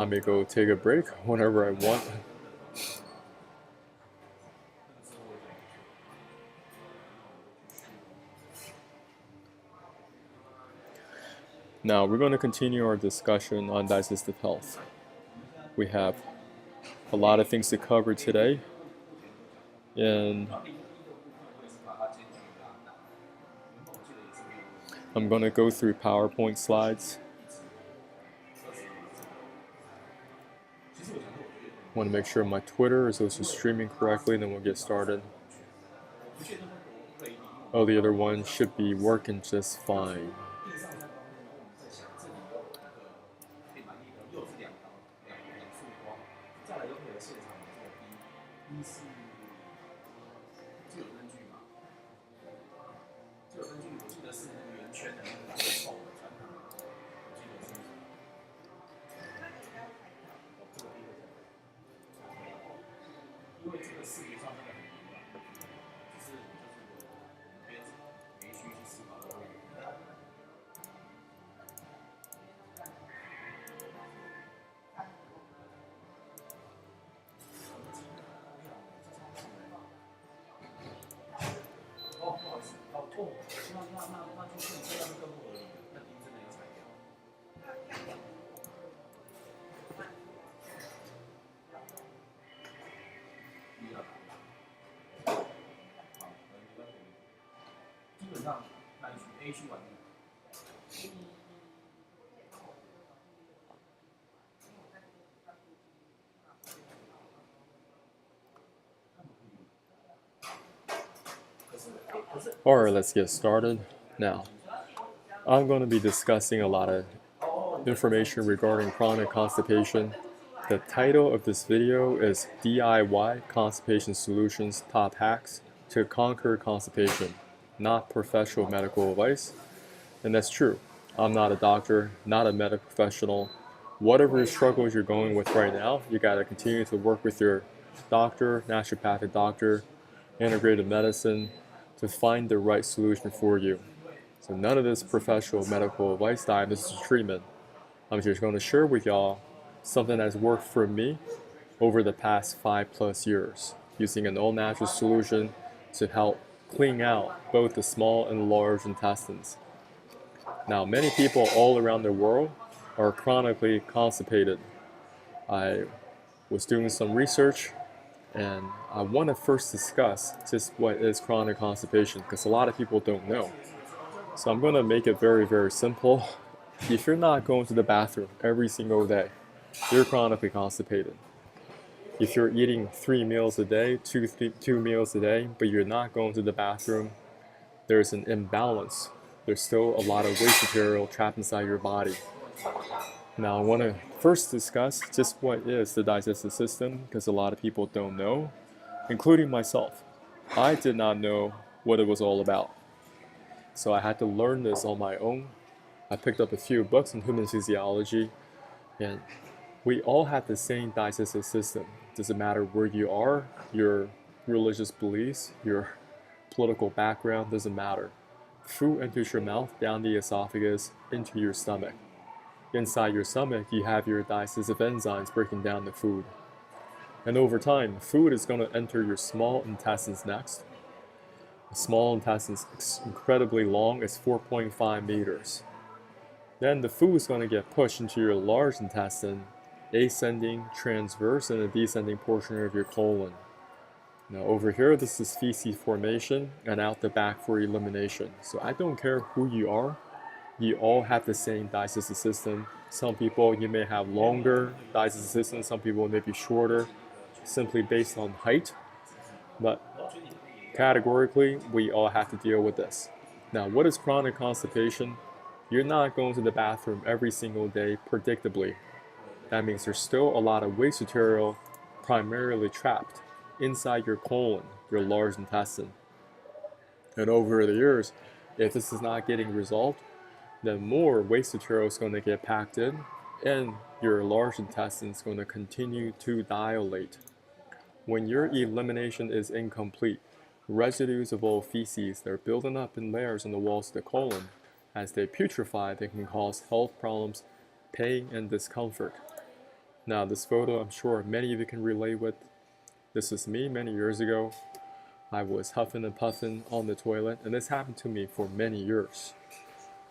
I may go take a break whenever I want. Now we're going to continue our discussion on digestive health. We have a lot of things to cover today, and I'm going to go through PowerPoint slides. I want to make sure my Twitter is also streaming correctly, then we'll get started. Oh, the other one should be working just fine. Alright, let's get started. Now, I'm going to be discussing a lot of information regarding chronic constipation. The title of this video is DIY Constipation Solutions Top Hacks to Conquer Constipation, not professional medical advice. And that's true. I'm not a doctor, not a medical professional. Whatever struggles you're going with right now, you got to continue to work with your doctor, naturopathic doctor, integrated medicine to find the right solution for you. So none of this professional medical advice, diagnosis, treatment. I'm just going to share with y'all something that's worked for me over the past 5+ years, using an all-natural solution to help clean out both the small and large intestines. Now, many people all around the world are chronically constipated. I was doing some research, and I want to first discuss just what is chronic constipation, because a lot of people don't know. So I'm going to make it very, very simple. If you're not going to the bathroom every single day, you're chronically constipated. If you're eating 3 meals a day, two meals a day, but you're not going to the bathroom, there's an imbalance. There's still a lot of waste material trapped inside your body. Now, I want to first discuss just what is the digestive system, because a lot of people don't know, including myself. I did not know what it was all about. So I had to learn this on my own. I picked up a few books on human physiology, and we all have the same digestive system. Doesn't matter where you are, your religious beliefs, your political background, doesn't matter. Food enters your mouth, down the esophagus, into your stomach. Inside your stomach, you have your digestive enzymes breaking down the food. And over time, food is going to enter your small intestines next. The small intestine is incredibly long, it's 4.5 meters. Then the food is going to get pushed into your large intestine, ascending, transverse, and a descending portion of your colon. Now over here, this is feces formation, and out the back for elimination. So I don't care who you are, you all have the same digestive system. Some people, you may have longer digestive system, some people may be shorter, simply based on height. But categorically, we all have to deal with this. Now, what is chronic constipation? You're not going to the bathroom every single day predictably. That means there's still a lot of waste material primarily trapped inside your colon, your large intestine. And over the years, if this is not getting resolved, then more waste material is going to get packed in, and your large intestine is going to continue to dilate. When your elimination is incomplete, residues of old feces that are building up in layers on the walls of the colon, as they putrefy, they can cause health problems, pain, and discomfort. Now this photo, I'm sure many of you can relate with. This is me many years ago. I was huffing and puffing on the toilet, and this happened to me for many years.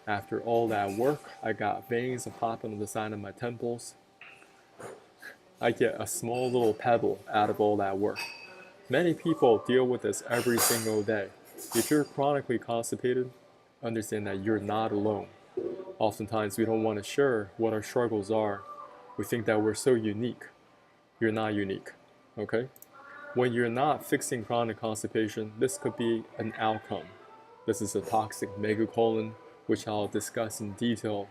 After all that work, I got veins popping on the side of my temples. I get a small little pebble out of all that work. Many people deal with this every single day. If you're chronically constipated, understand that you're not alone. Oftentimes we don't want to share what our struggles are. We think that we're so unique. You're not unique, okay? When you're not fixing chronic constipation, this could be an outcome. This is a toxic megacolon, which I'll discuss in detail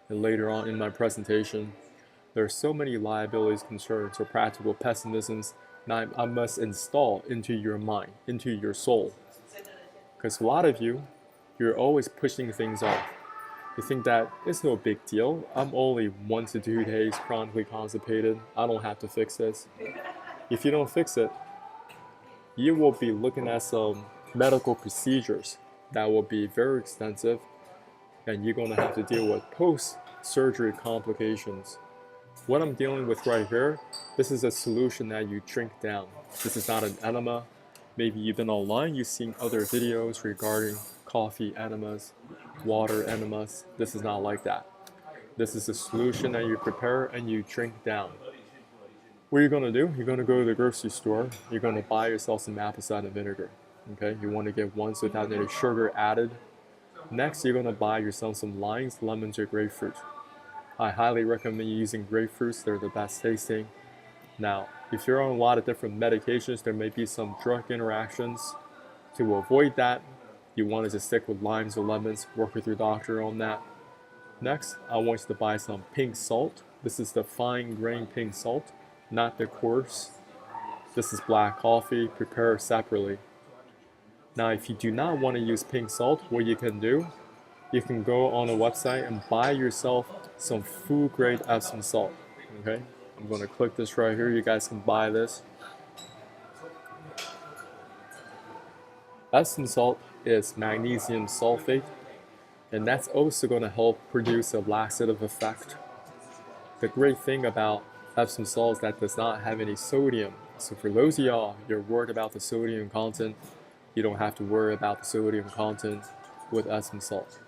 and later on in my presentation. There are so many liabilities, concerns, or practical pessimisms that I must install into your mind, into your soul. Because a lot of you, you're always pushing things off. You think that it's no big deal. I'm only 1 to 2 days chronically constipated. I don't have to fix this. If you don't fix it, you will be looking at some medical procedures that will be very extensive, and you're going to have to deal with post-surgery complications. What I'm dealing with right here, this is a solution that you drink down. This is not an enema. Maybe you've been online, you've seen other videos regarding coffee enemas, water enemas. This is not like that. This is a solution that you prepare and you drink down. What you're going to do, you're going to go to the grocery store, you're going to buy yourself some apple cider vinegar. Okay, you want to get ones without any sugar added. Next, you're going to buy yourself some limes, lemons, or grapefruit. I highly recommend using grapefruits, they're the best tasting. Now, if you're on a lot of different medications, there may be some drug interactions. To avoid that, you want to just stick with limes or lemons, work with your doctor on that. Next, I want you to buy some pink salt. This is the fine grain pink salt, not the coarse. This is black coffee, prepared separately. Now, if you do not want to use pink salt, what you can do, you can go on a website and buy yourself some food grade Epsom salt. Okay, I'm going to click this right here. You guys can buy this. Epsom salt is magnesium sulfate, and that's also going to help produce a laxative effect. The great thing about Epsom salt is that it does not have any sodium. So for those of y'all, you're worried about the sodium content, you don't have to worry about the sodium content with Epsom salt.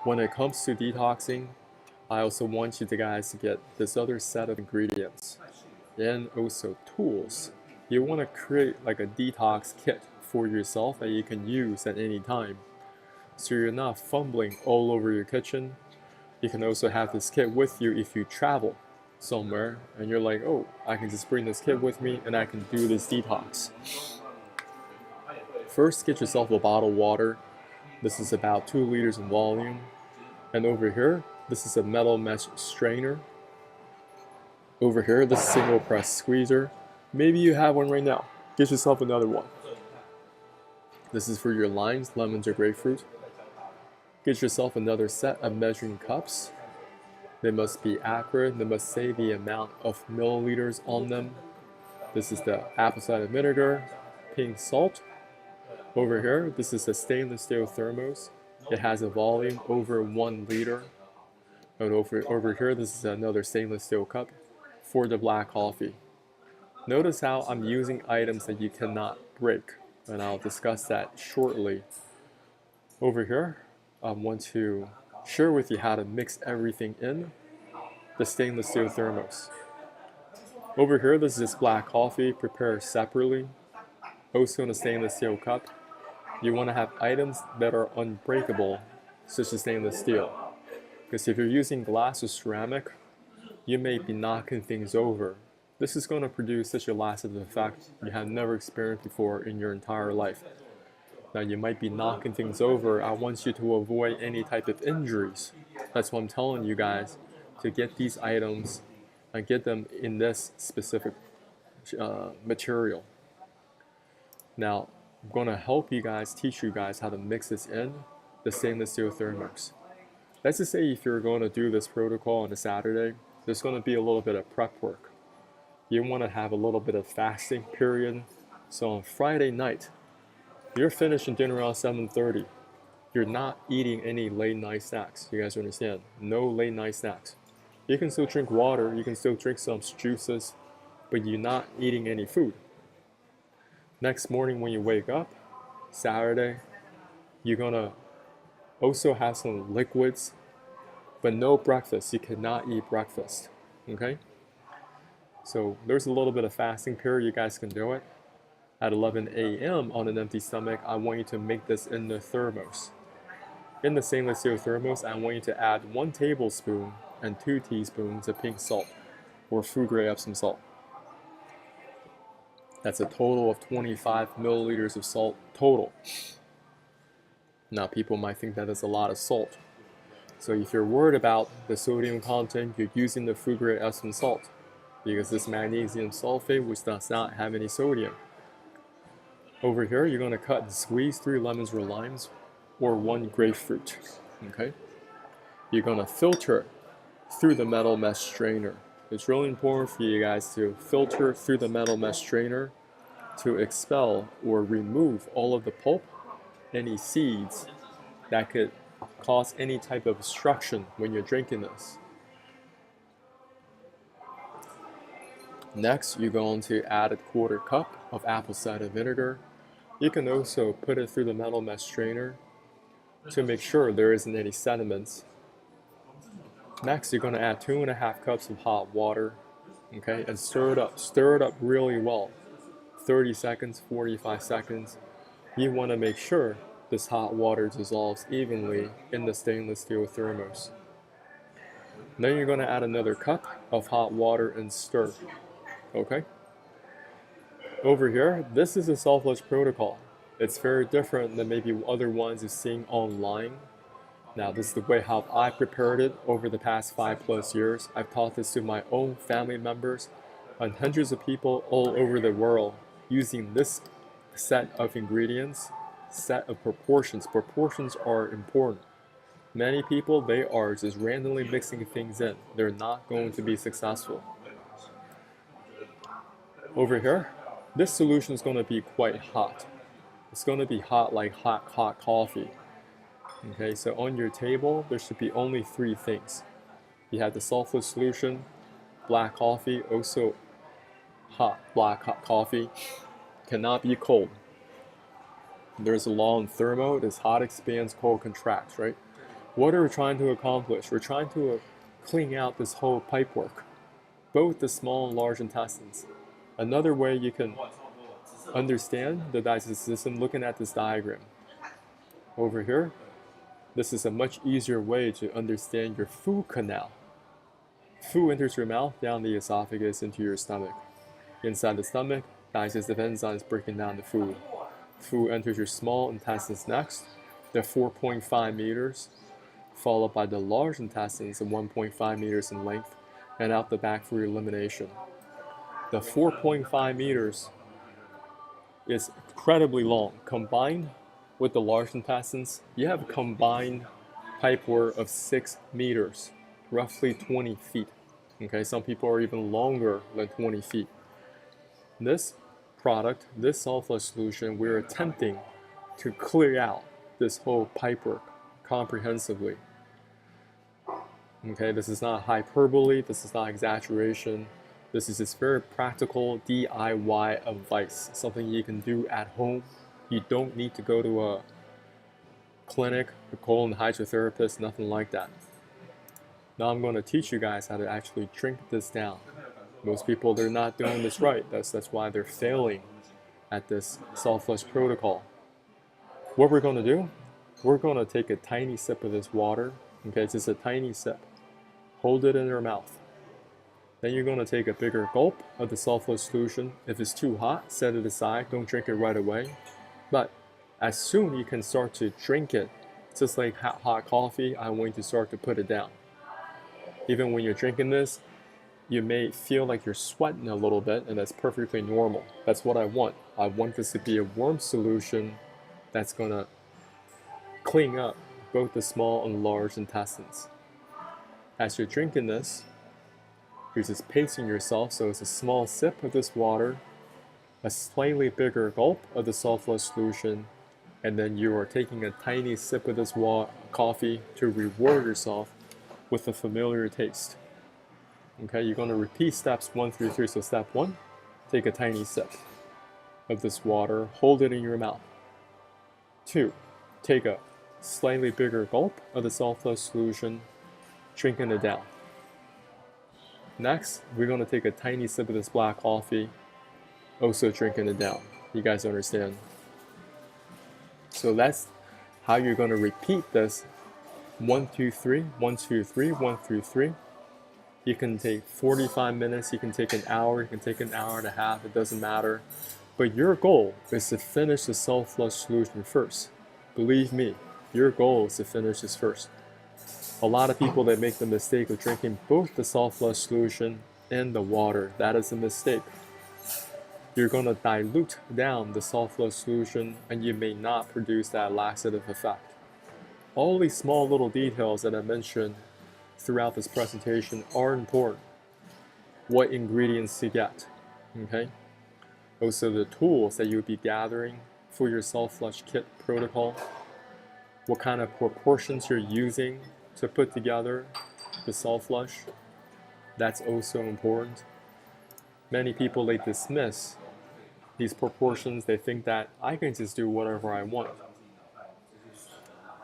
When it comes to detoxing, I also want you guys to get this other set of ingredients and also tools. You want to create like a detox kit for yourself that you can use at any time. So you're not fumbling all over your kitchen. You can also have this kit with you if you travel somewhere and you're like, oh, I can just bring this kit with me and I can do this detox. First, get yourself a bottle of water. This is about 2 liters in volume. And over here, this is a metal mesh strainer. Over here, this is single press squeezer. Maybe you have one right now. Get yourself another one. This is for your limes, lemons, or grapefruit. Get yourself another set of measuring cups. They must be accurate. They must say the amount of milliliters on them. This is the apple cider vinegar, pink salt. Over here, this is a stainless steel thermos. It has a volume over 1 liter. And over here, this is another stainless steel cup for the black coffee. Notice how I'm using items that you cannot break, and I'll discuss that shortly. Over here, I want to share with you how to mix everything in the stainless steel thermos. Over here, this is black coffee prepared separately, also in a stainless steel cup. You want to have items that are unbreakable, such as stainless steel. Because if you're using glass or ceramic, you may be knocking things over. This is going to produce such a laxative effect you have never experienced before in your entire life. Now you might be knocking things over. I want you to avoid any type of injuries. That's why I'm telling you guys to get these items and get them in this specific material. Now, I'm going to help you guys, teach you guys how to mix this in the stainless steel thermos. Let's just say if you're going to do this protocol on a Saturday, there's going to be a little bit of prep work. You want to have a little bit of fasting period. So on Friday night, you're finishing dinner around 7:30. You're not eating any late night snacks. You guys understand? No late night snacks. You can still drink water, you can still drink some juices, but you're not eating any food. Next morning when you wake up, Saturday, you're gonna also have some liquids, but no breakfast. You cannot eat breakfast, okay? So there's a little bit of fasting period. You guys can do it. At 11 a.m. on an empty stomach, I want you to make this in the thermos. In the stainless steel thermos, I want you to add 1 tablespoon and 2 teaspoons of pink salt, or food grade Epsom salt. That's a total of 25 milliliters of salt total. Now people might think that is a lot of salt. So if you're worried about the sodium content, you're using the food grade Epsom salt, because this magnesium sulfate, which does not have any sodium. Over here, you're going to cut and squeeze 3 lemons or limes, or 1 grapefruit, okay? You're going to filter through the metal mesh strainer. It's really important for you guys to filter through the metal mesh strainer to expel or remove all of the pulp, any seeds that could cause any type of obstruction when you're drinking this. Next, you're going to add a 1/4 cup of apple cider vinegar. You can also put it through the metal mesh strainer to make sure there isn't any sediments. Next, you're going to add 2.5 cups of hot water, okay, and stir it up really well. 30 seconds, 45 seconds. You want to make sure this hot water dissolves evenly in the stainless steel thermos. Then you're going to add another cup of hot water and stir, okay? Over here, this is a self-flush protocol. It's very different than maybe other ones you're seeing online. Now, this is the way how I prepared it over the past 5+ years. I've taught this to my own family members and hundreds of people all over the world using this set of ingredients, set of proportions. Proportions are important. Many people, they are just randomly mixing things in. They're not going to be successful. Over here, this solution is going to be quite hot. It's going to be hot like hot coffee. Okay, so on your table, there should be only 3 things. You have the sulfur solution, black coffee, also hot coffee, cannot be cold. There's a law in thermo, it is hot expands, cold contracts, right? What are we trying to accomplish? We're trying to clean out this whole pipework, both the small and large intestines. Another way you can understand the digestive system, looking at this diagram. Over here, this is a much easier way to understand your food canal. Food enters your mouth, down the esophagus, into your stomach. Inside the stomach, digestive enzymes breaking down the food. Food enters your small intestines next, they're 4.5 meters, followed by the large intestines of 1.5 meters in length, and out the back for elimination. The 4.5 meters is incredibly long. Combined with the large intestines, you have a combined pipework of 6 meters, roughly 20 feet. Okay, some people are even longer than 20 feet. This product, this sulfur solution, we're attempting to clear out this whole pipework comprehensively. Okay, this is not hyperbole, this is not exaggeration. This is just very practical DIY advice, something you can do at home. You don't need to go to a clinic, a colon hydrotherapist, nothing like that. Now I'm going to teach you guys how to actually drink this down. Most people, they're not doing this right. That's why they're failing at this self-flush protocol. What we're going to do, we're going to take a tiny sip of this water. Okay, just a tiny sip. Hold it in your mouth. Then you're going to take a bigger gulp of the self-flush solution. If it's too hot, set it aside. Don't drink it right away. But as soon you can start to drink it, just like hot coffee, I want you to start to put it down. Even when you're drinking this, you may feel like you're sweating a little bit, and that's perfectly normal. That's what I want. I want this to be a warm solution that's going to clean up both the small and large intestines. As you're drinking this, you're just pacing yourself, so it's a small sip of this water, a slightly bigger gulp of the sulfur solution, and then you are taking a tiny sip of this coffee to reward yourself with a familiar taste. Okay, you're going to repeat steps 1 through 3. So step 1, take a tiny sip of this water, hold it in your mouth. 2, take a slightly bigger gulp of the self-flush solution, drinking it down. Next, we're going to take a tiny sip of this black coffee, also drinking it down. You guys understand? So that's how you're going to repeat this 1, 2, 3, 1, 2, 3, 1 through 3. You can take 45 minutes, you can take an hour, you can take an hour and a half, it doesn't matter. But your goal is to finish the self-flush solution first. Believe me, your goal is to finish this first. A lot of people that make the mistake of drinking both the self-flush solution and the water, that is a mistake. You're going to dilute down the self-flush solution and you may not produce that laxative effect. All these small little details that I mentioned throughout this presentation are important. What ingredients to get, okay? Also the tools that you'll be gathering for your self-flush kit protocol, what kind of proportions you're using to put together the self-flush, that's also important. Many people, they dismiss these proportions. They think that I can just do whatever I want.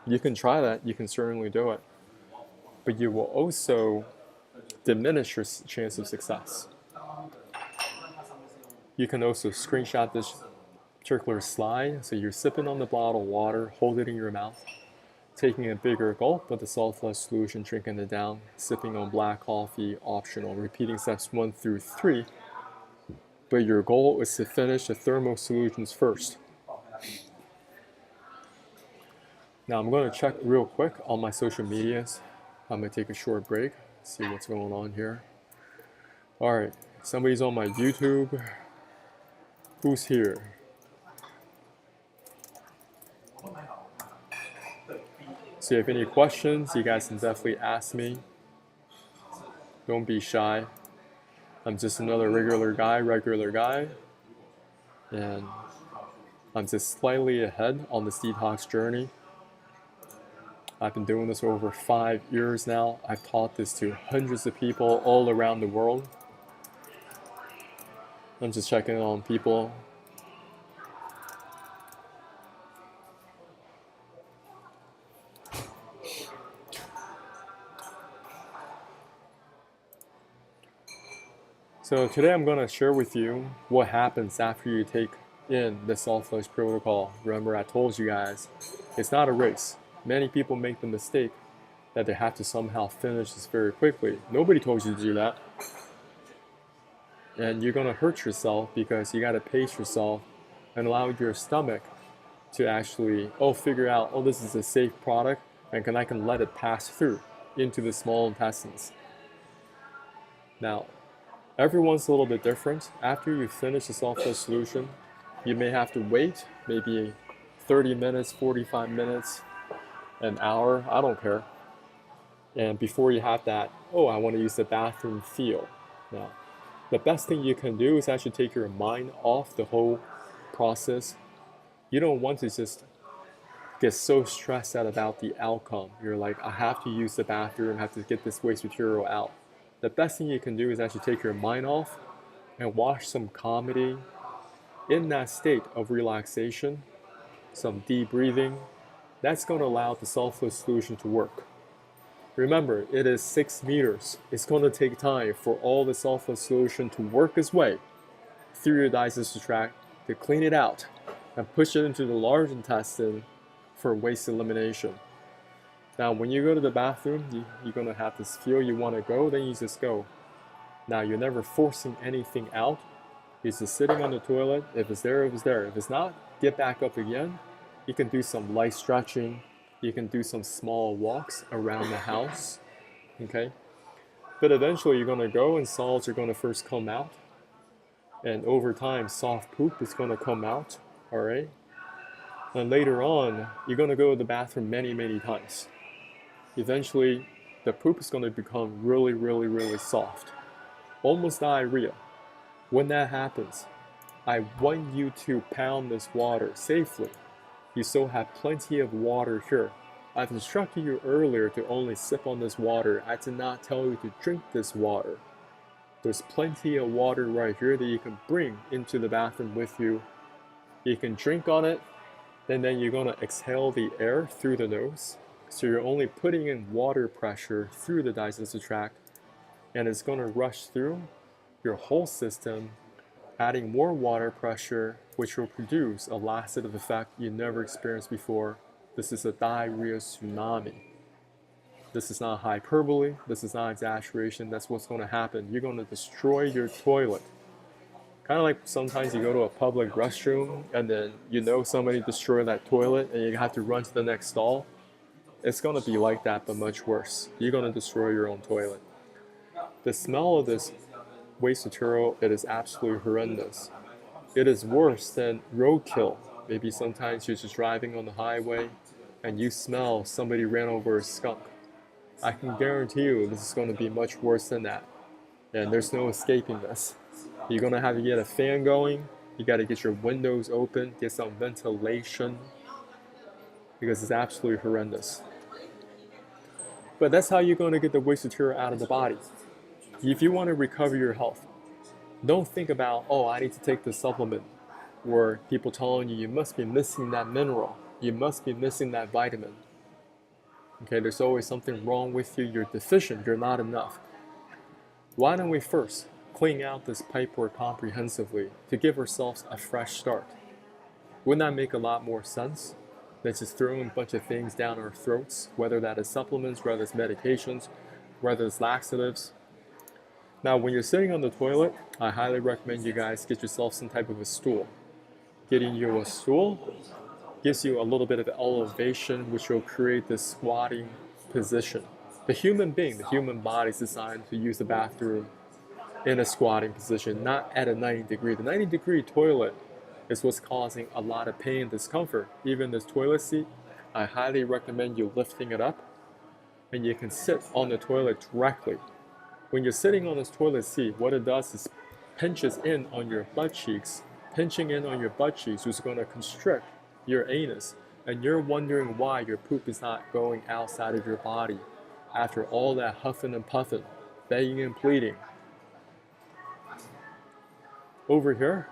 You can try that, you can certainly do it, but you will also diminish your chance of success. You can also screenshot this particular slide. So you're sipping on the bottle of water, hold it in your mouth, taking a bigger gulp of the self-flush solution, drinking it down, sipping on black coffee, optional, repeating steps 1 through 3. But your goal is to finish the thermal solutions first. Now I'm going to check real quick on my social medias. I'm going to take a short break, see what's going on here. All right, somebody's on my YouTube. Who's here? So if you have any questions, you guys can definitely ask me. Don't be shy. I'm just another regular guy. And I'm just slightly ahead on this detox journey. I've been doing this for over 5 years now. I've taught this to hundreds of people all around the world. I'm just checking on people. So today I'm going to share with you what happens after you take in the self-flush protocol. Remember, I told you guys, it's not a race. Many people make the mistake that they have to somehow finish this very quickly. Nobody told you to do that. And you're going to hurt yourself because you got to pace yourself and allow your stomach to actually, figure out, this is a safe product and I can let it pass through into the small intestines. Now, everyone's a little bit different. After you finish the self-flush solution, you may have to wait maybe 30 minutes, 45 minutes, an hour, I don't care. And before you have that, I want to use the bathroom feel. Now, the best thing you can do is actually take your mind off the whole process. You don't want to just get so stressed out about the outcome. You're like, I have to use the bathroom, I have to get this waste material out. The best thing you can do is actually take your mind off and watch some comedy in that state of relaxation, some deep breathing. That's going to allow the self-flush solution to work. Remember, it is 6 meters. It's going to take time for all the self-flush solution to work its way through your digestive tract to clean it out and push it into the large intestine for waste elimination. Now, when you go to the bathroom, you're going to have this feel you want to go, then you just go. Now, you're never forcing anything out. You're just sitting on the toilet. If it's there, it's there. If it's not, get back up again. You can do some light stretching. You can do some small walks around the house, okay? But eventually you're going to go and solids are going to first come out. And over time, soft poop is going to come out, all right? And later on, you're going to go to the bathroom many, many times. Eventually, the poop is going to become really, really, really soft. Almost diarrhea. When that happens, I want you to pound this water safely. You still have plenty of water here. I've instructed you earlier to only sip on this water. I did not tell you to drink this water. There's plenty of water right here that you can bring into the bathroom with you. You can drink on it, and then you're going to exhale the air through the nose. So you're only putting in water pressure through the digestive tract, and it's going to rush through your whole system, adding more water pressure, which will produce a laxative effect you never experienced before. This is a diarrhea tsunami. This is not hyperbole. This is not exaggeration. That's what's going to happen. You're going to destroy your toilet. Kind of like sometimes you go to a public restroom and then you know somebody destroyed that toilet and you have to run to the next stall. It's going to be like that, but much worse. You're going to destroy your own toilet. The smell of this waste material, it is absolutely horrendous. It is worse than roadkill. Maybe sometimes you're just driving on the highway and you smell somebody ran over a skunk. I can guarantee you this is going to be much worse than that. And there's no escaping this. You're going to have to get a fan going. You got to get your windows open, get some ventilation, because it's absolutely horrendous. But that's how you're going to get the waste material out of the body. If you want to recover your health, don't think about, oh, I need to take this supplement, or people telling you must be missing that mineral, you must be missing that vitamin. Okay, there's always something wrong with you, you're deficient, you're not enough. Why don't we first clean out this pipework comprehensively to give ourselves a fresh start? Wouldn't that make a lot more sense than just throwing a bunch of things down our throats, whether that is supplements, whether it's medications, whether it's laxatives? Now, when you're sitting on the toilet, I highly recommend you guys get yourself some type of a stool. Getting you a stool gives you a little bit of elevation, which will create this squatting position. The human being, the human body is designed to use the bathroom in a squatting position, not at a 90-degree. The 90-degree toilet is what's causing a lot of pain and discomfort. Even this toilet seat, I highly recommend you lifting it up, and you can sit on the toilet directly. When you're sitting on this toilet seat, what it does is pinches in on your butt cheeks. Pinching in on your butt cheeks is going to constrict your anus, and you're wondering why your poop is not going outside of your body after all that huffing and puffing, begging and pleading. Over here,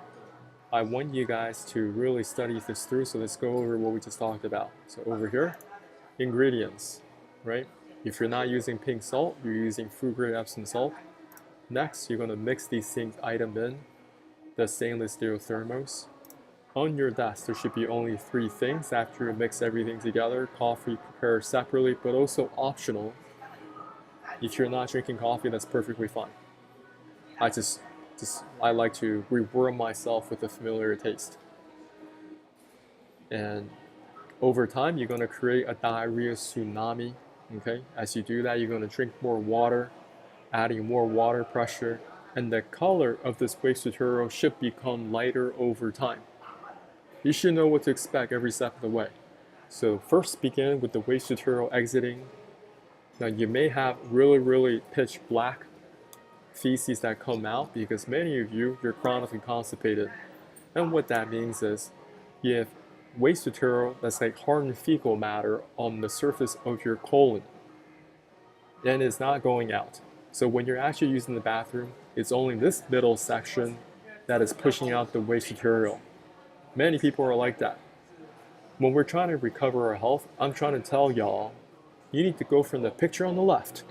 I want you guys to really study this through, so let's go over what we just talked about. So over here, ingredients, right? If you're not using pink salt, you're using food grade Epsom salt. Next, you're going to mix these things item in the stainless steel thermos. On your desk, there should be only 3 things after you mix everything together. Coffee prepared separately, but also optional. If you're not drinking coffee, that's perfectly fine. I like to reward myself with a familiar taste. And over time, you're going to create a diarrhea tsunami. Okay, as you do that, you're going to drink more water, adding more water pressure, and the color of this waste material should become lighter over time. You should know what to expect every step of the way. So first begin with the waste material exiting. Now you may have really pitch black feces that come out because many of you, you're chronically constipated. And what that means is you have waste material that's like hardened fecal matter on the surface of your colon, and it's not going out. So when you're actually using the bathroom, it's only this middle section that is pushing out the waste material. Many people are like that. When we're trying to recover our health, I'm trying to tell y'all, you need to go from the picture on the left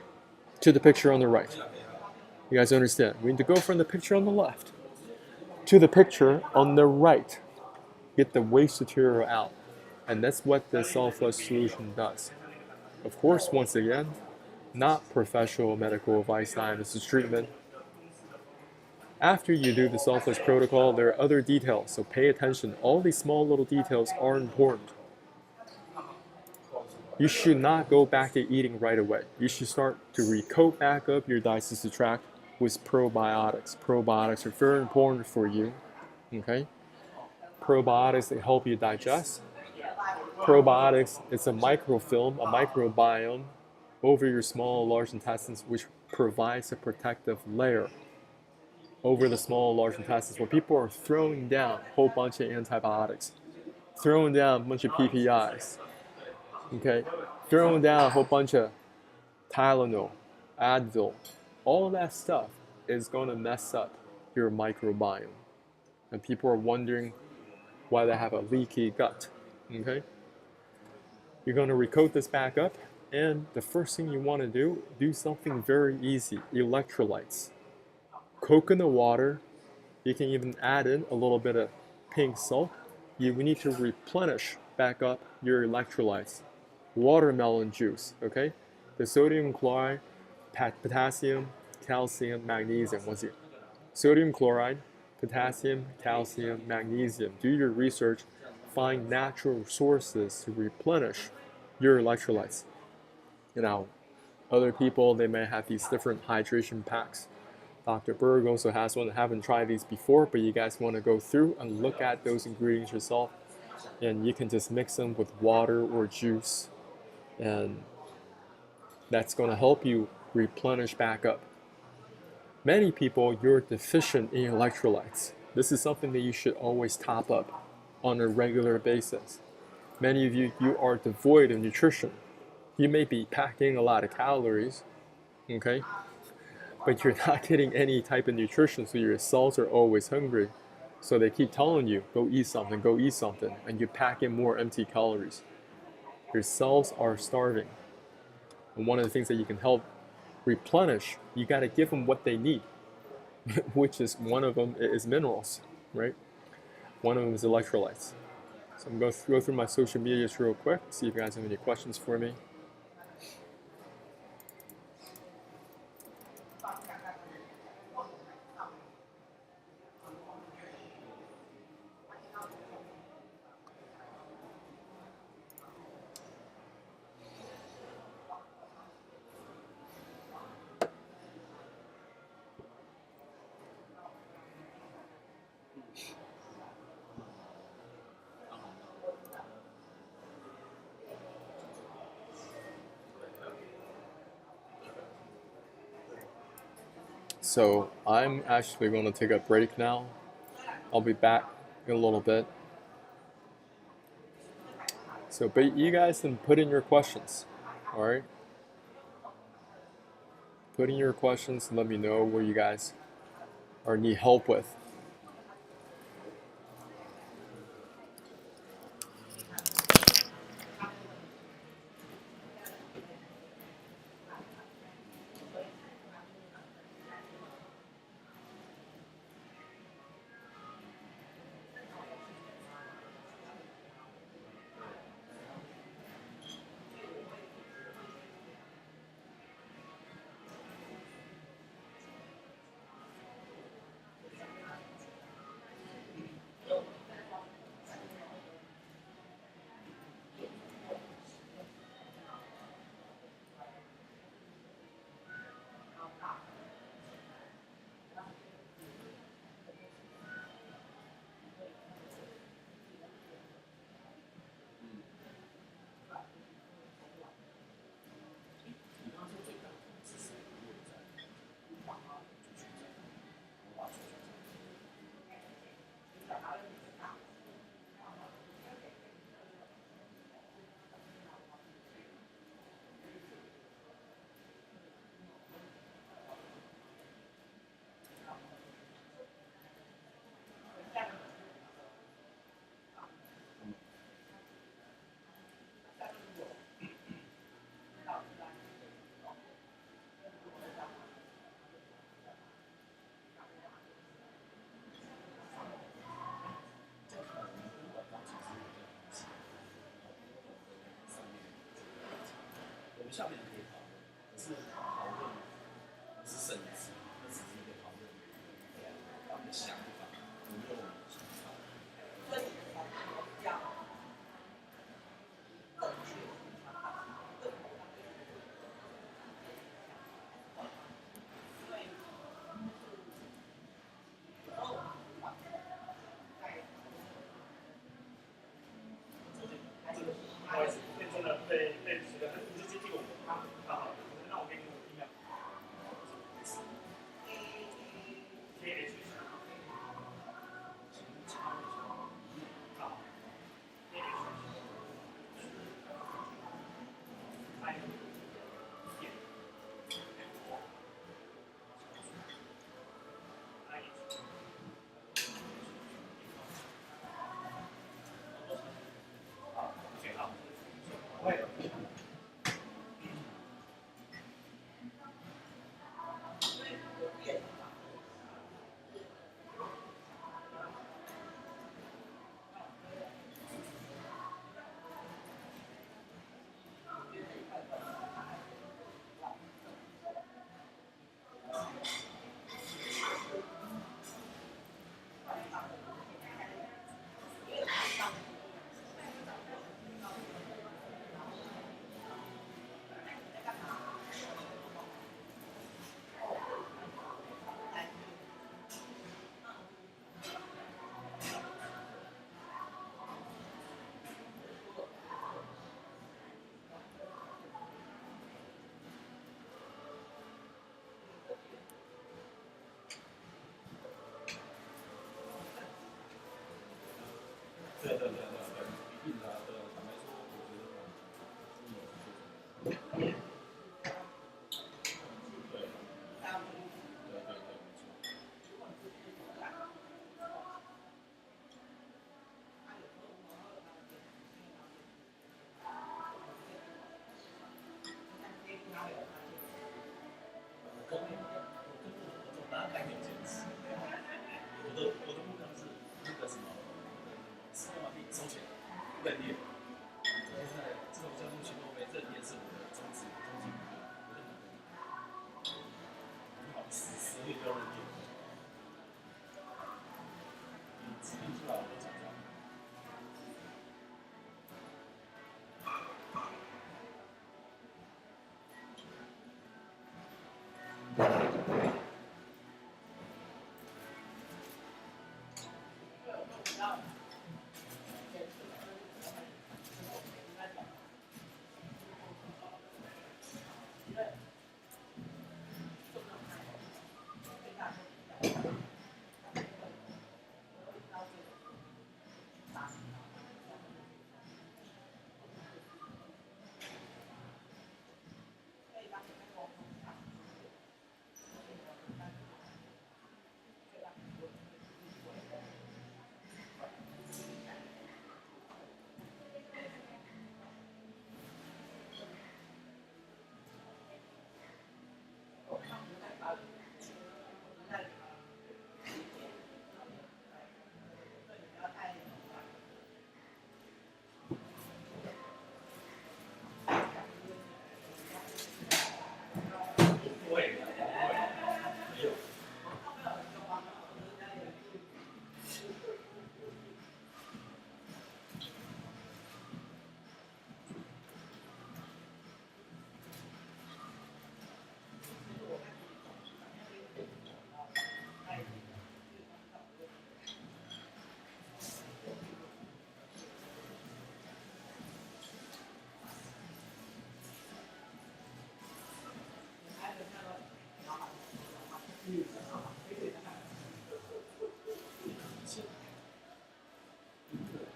to the picture on the right. You guys understand? We need to go from the picture on the left to the picture on the right. Get the waste material out. And that's what the self-flush solution does. Of course, once again, not professional medical advice time. This is treatment. After you do the self-flush protocol, there are other details, so pay attention. All these small little details are important. You should not go back to eating right away. You should start to recoat back up your digestive tract with probiotics. Probiotics are very important for you. Okay? Probiotics, they help you digest. Probiotics, it's a microfilm, a microbiome over your small and large intestines, which provides a protective layer over the small and large intestines. When people are throwing down a whole bunch of antibiotics, throwing down a bunch of PPIs, okay, throwing down a whole bunch of Tylenol, Advil, all of that stuff is going to mess up your microbiome. And people are wondering why they have a leaky gut. Okay? You're going to recoat this back up, and the first thing you want to do something very easy: electrolytes. Coconut water, you can even add in a little bit of pink salt. You need to replenish back up your electrolytes. Watermelon juice, okay? The sodium chloride, potassium, calcium, magnesium. What's it? Sodium chloride, potassium, calcium, magnesium. Do your research, find natural sources to replenish your electrolytes. Now, other people, they may have these different hydration packs. Dr. Berg also has one. I haven't tried these before, but you guys want to go through and look at those ingredients yourself. And you can just mix them with water or juice. And that's going to help you replenish back up. Many people, you're deficient in electrolytes. This is something that you should always top up on a regular basis. Many of you, you are devoid of nutrition. You may be packing a lot of calories, okay? But you're not getting any type of nutrition, so your cells are always hungry. So they keep telling you, go eat something, and you pack in more empty calories. Your cells are starving. And one of the things that you can help replenish, you got to give them what they need, which is one of them is minerals, right? One of them is electrolytes. So I'm going to go through my social medias real quick, see if you guys have any questions for me. So I'm actually going to take a break now. I'll be back in a little bit. So, but you guys can put in your questions, all right? Put in your questions and let me know what you guys or need help with. 认列。现在这种项目全都被认列是我的终极目标，我认同。不好意思，10年就要认列，你指定出来我都讲到。不会，没有。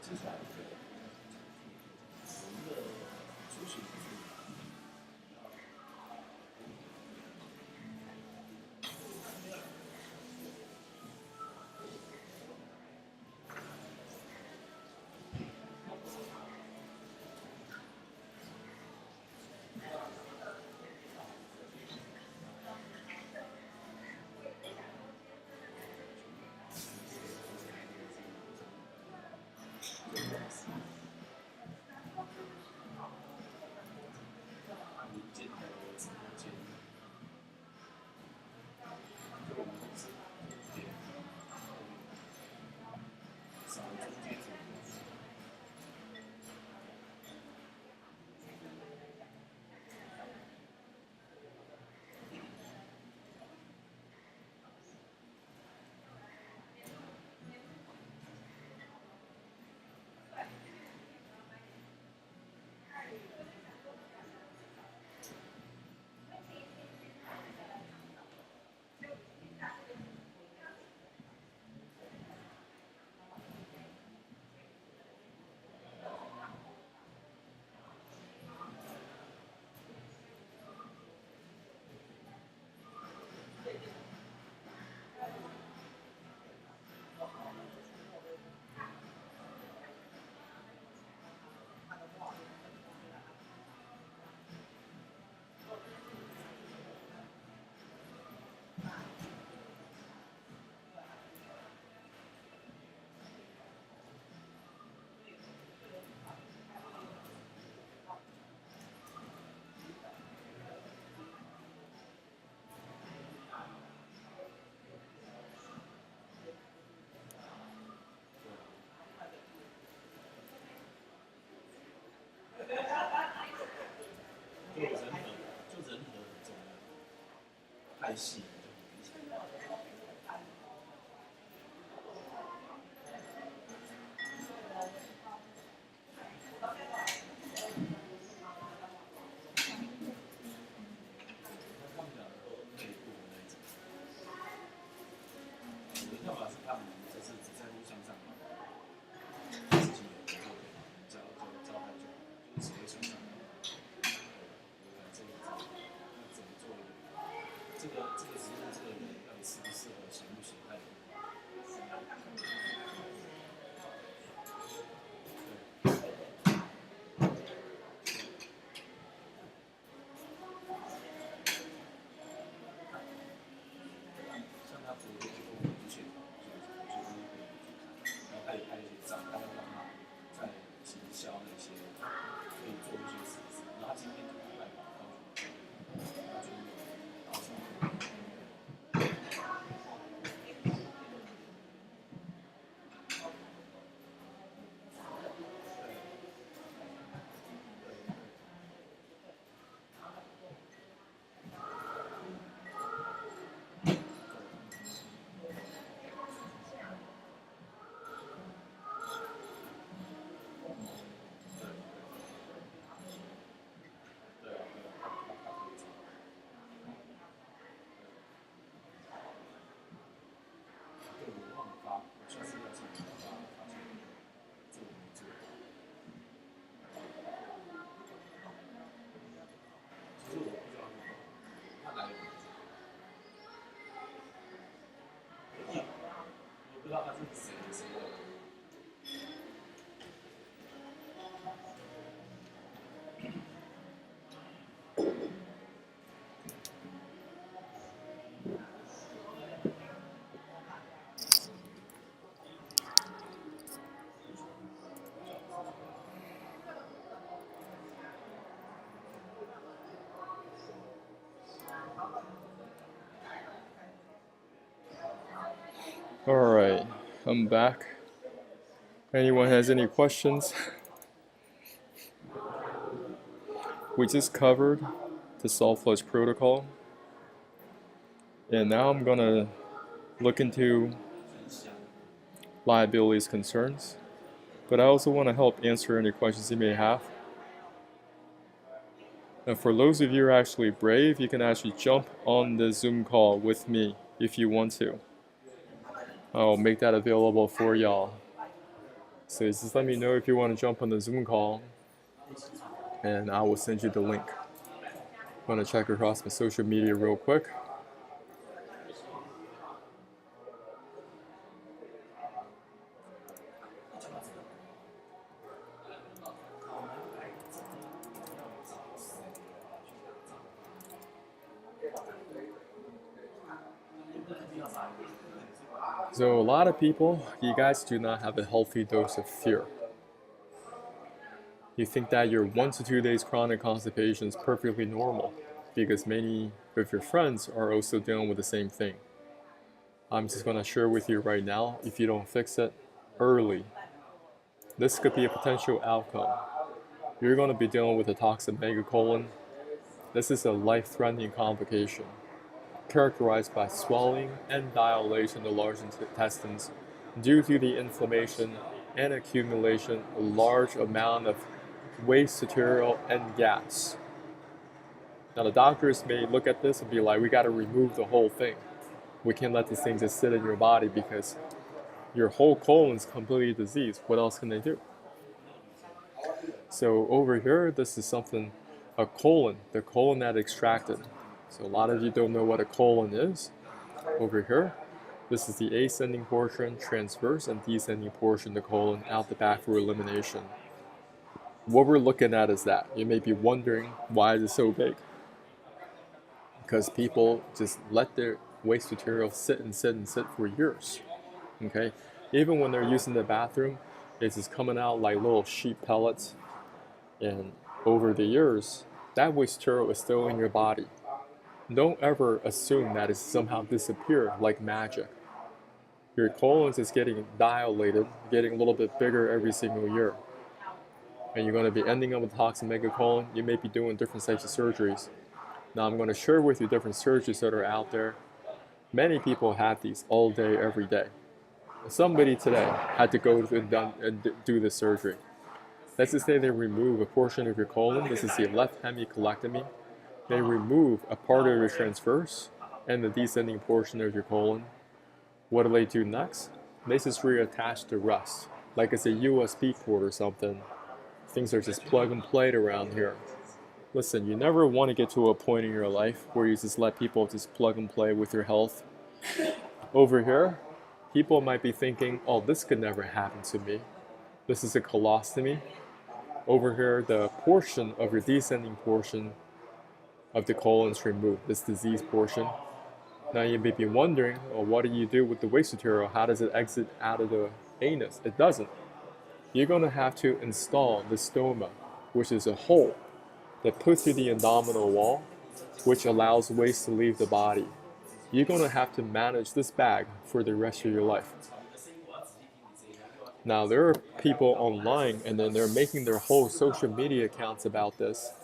接下来我们的出行零件还有直播间，这个我们是对，少了中间这个。就人和很重要，太细了就很明显。他们讲的都内部的那一种，我的看法是他们就是只在乎向上嘛，自己有就可以，只要招牌就好，就是只会向上。这个怎么做？这个实际道它是谁的时候。Alright, I'm back. Anyone has any questions? We just covered the salt flush protocol. And now I'm gonna look into liabilities concerns. But I also want to help answer any questions you may have. And for those of you who are actually brave, you can actually jump on the Zoom call with me if you want to. I'll make that available for y'all. So just let me know if you want to jump on the Zoom call, and I will send you the link. I'm going to check across my social media real quick. So a lot of people, you guys do not have a healthy dose of fear. You think that your 1 to 2 days chronic constipation is perfectly normal because many of your friends are also dealing with the same thing. I'm just going to share with you right now, if you don't fix it early, this could be a potential outcome. You're going to be dealing with a toxic megacolon. This is a life-threatening complication characterized by swelling and dilation of the large intestines due to the inflammation and accumulation of a large amount of waste material and gas. Now the doctors may look at this and be like, we got to remove the whole thing. We can't let this thing just sit in your body because your whole colon is completely diseased. What else can they do? So over here, this is something, a colon, the colon that extracted. So a lot of you don't know what a colon is. Over here, this is the ascending portion, transverse and descending portion of the colon out the back for elimination. What we're looking at is that. You may be wondering, why is it so big? Because people just let their waste material sit and sit and sit for years. Okay? Even when they're using the bathroom, it's just coming out like little sheep pellets. And over the years, that waste material is still in your body. Don't ever assume that it's somehow disappeared like magic. Your colon is getting dilated, getting a little bit bigger every single year. And you're going to be ending up with toxic megacolon. You may be doing different types of surgeries. Now I'm going to share with you different surgeries that are out there. Many people have these all day, every day. Somebody today had to go and do this surgery. Let's just say they remove a portion of your colon. This is the left hemicolectomy. They remove a part of your transverse and the descending portion of your colon. What do they do next? They just reattach the rest, like it's a USB port or something. Things are just plug and play around here. Listen, you never want to get to a point in your life where you just let people just plug and play with your health. Over here, people might be thinking, oh, this could never happen to me. This is a colostomy. Over here, the portion of your descending portion of the colon is removed, this disease portion. Now you may be wondering, well, what do you do with the waste material? How does it exit out of the anus? It doesn't. You're going to have to install the stoma, which is a hole that puts through the abdominal wall, which allows waste to leave the body. You're going to have to manage this bag for the rest of your life. Now there are people online and then they're making their whole social media accounts about this.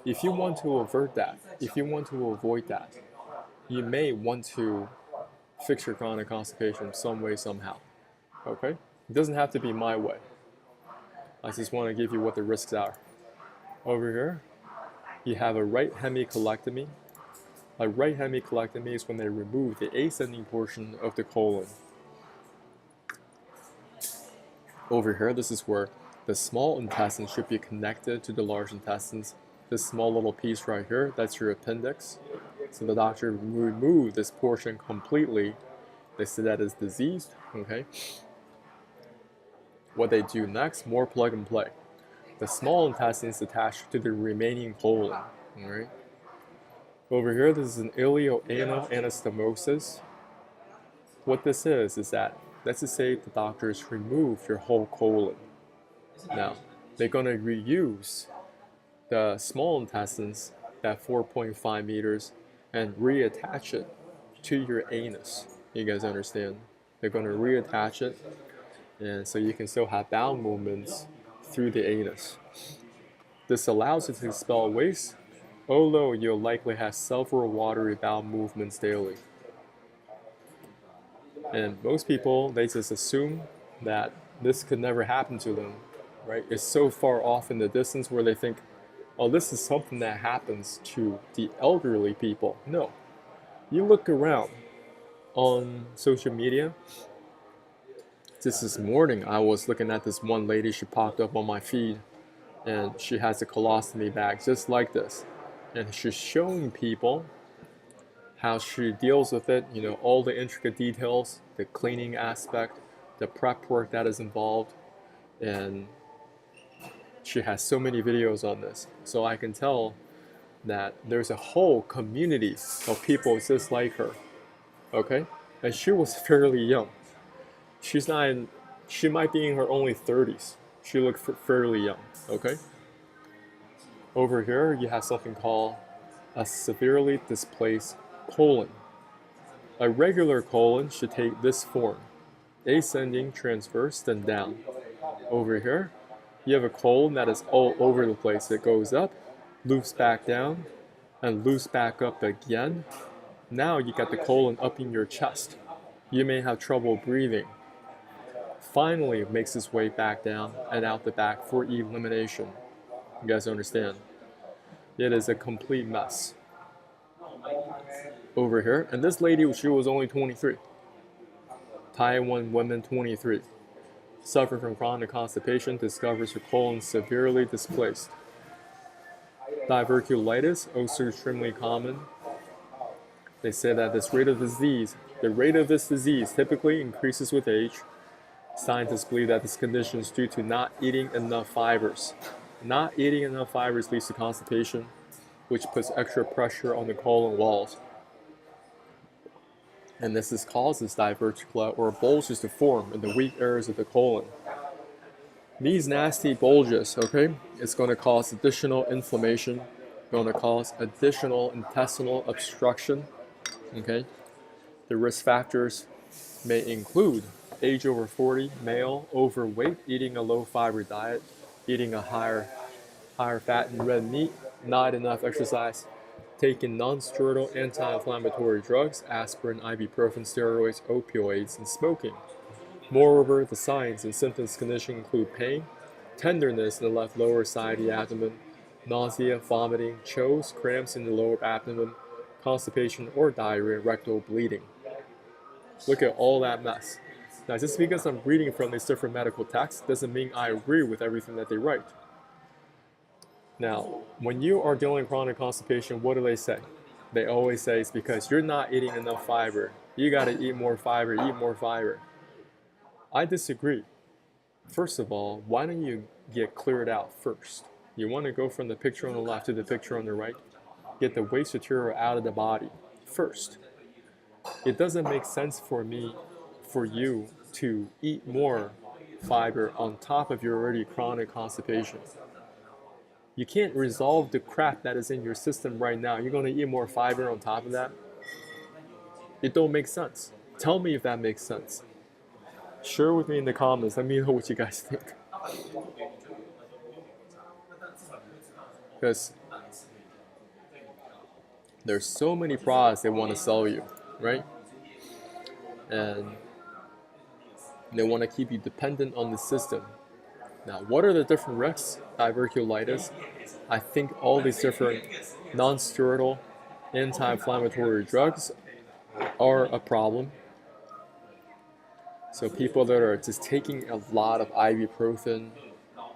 If you want to avert that, if you want to avoid that, you may want to fix your chronic constipation some way, somehow. Okay? It doesn't have to be my way. I just want to give you what the risks are. Over here, you have a right hemicolectomy. A right hemicolectomy is when they remove the ascending portion of the colon. Over here, this is where the small intestine should be connected to the large intestines. This small little piece right here, that's your appendix. So the doctor removed this portion completely They say that it's diseased, okay? What they do next, more plug and play. The small intestine is attached to the remaining colon, all right? Over here, this is an ileoanal anastomosis. What this is that, let's just say the doctors remove your whole colon. Now, they're going to reuse the small intestines, that 4.5 meters, and reattach it to your anus. You guys understand? They're going to reattach it, and so you can still have bowel movements through the anus. This allows you to expel waste, although you'll likely have several watery bowel movements daily. And most people, they just assume that this could never happen to them, right? It's so far off in the distance where they think, oh, this is something that happens to the elderly people. No. You look around on social media. Just this morning, I was looking at this one lady. She popped up on my feed, and she has a colostomy bag just like this. And she's showing people how she deals with it, you know, all the intricate details, the cleaning aspect, the prep work that is involved, and she has so many videos on this. So I can tell that there's a whole community of people just like her, okay? And she was fairly young. She's not in, she might be in her only 30s. She looked fairly young, okay? Over here, you have something called a severely displaced colon. A regular colon should take this form: ascending, transverse, then down. Over here, you have a colon that is all over the place. It goes up, loops back down, and loops back up again. Now you got the colon up in your chest. You may have trouble breathing. Finally, it makes its way back down and out the back for elimination. You guys understand? It is a complete mess. Over here, and this lady, she was only 23. Taiwan woman, 23. Suffer from chronic constipation, discovers her colon severely displaced. Diverticulitis, also extremely common. They say that the rate of this disease typically increases with age. Scientists believe that this condition is due to not eating enough fibers. Not eating enough fibers leads to constipation, which puts extra pressure on the colon walls. And this causes diverticula or bulges to form in the weak areas of the colon. These nasty bulges, okay, it's going to cause additional inflammation, going to cause additional intestinal obstruction, okay. The risk factors may include age over 40, male, overweight, eating a low fiber diet, eating a higher fat and red meat, not enough exercise, taking non-steroidal anti-inflammatory drugs, aspirin, ibuprofen, steroids, opioids, and smoking. Moreover, the signs and symptoms condition include pain, tenderness in the left lower side of the abdomen, nausea, vomiting, chills, cramps in the lower abdomen, constipation or diarrhea, rectal bleeding. Look at all that mess. Now, just because I'm reading from these different medical texts doesn't mean I agree with everything that they write. Now, when you are dealing with chronic constipation, what do they say? They always say it's because you're not eating enough fiber. You got to eat more fiber, eat more fiber. I disagree. First of all, why don't you get cleared out first? You want to go from the picture on the left to the picture on the right? Get the waste material out of the body first. It doesn't make sense for you to eat more fiber on top of your already chronic constipation. You can't resolve the crap that is in your system right now. You're going to eat more fiber on top of that? It don't make sense. Tell me if that makes sense. Share with me in the comments. Let me know what you guys think. Because there's so many products they want to sell you, right? And they want to keep you dependent on the system. Now, what are the different risks? Diverticulitis. I think all these different non-steroidal anti-inflammatory drugs are a problem. So people that are just taking a lot of ibuprofen,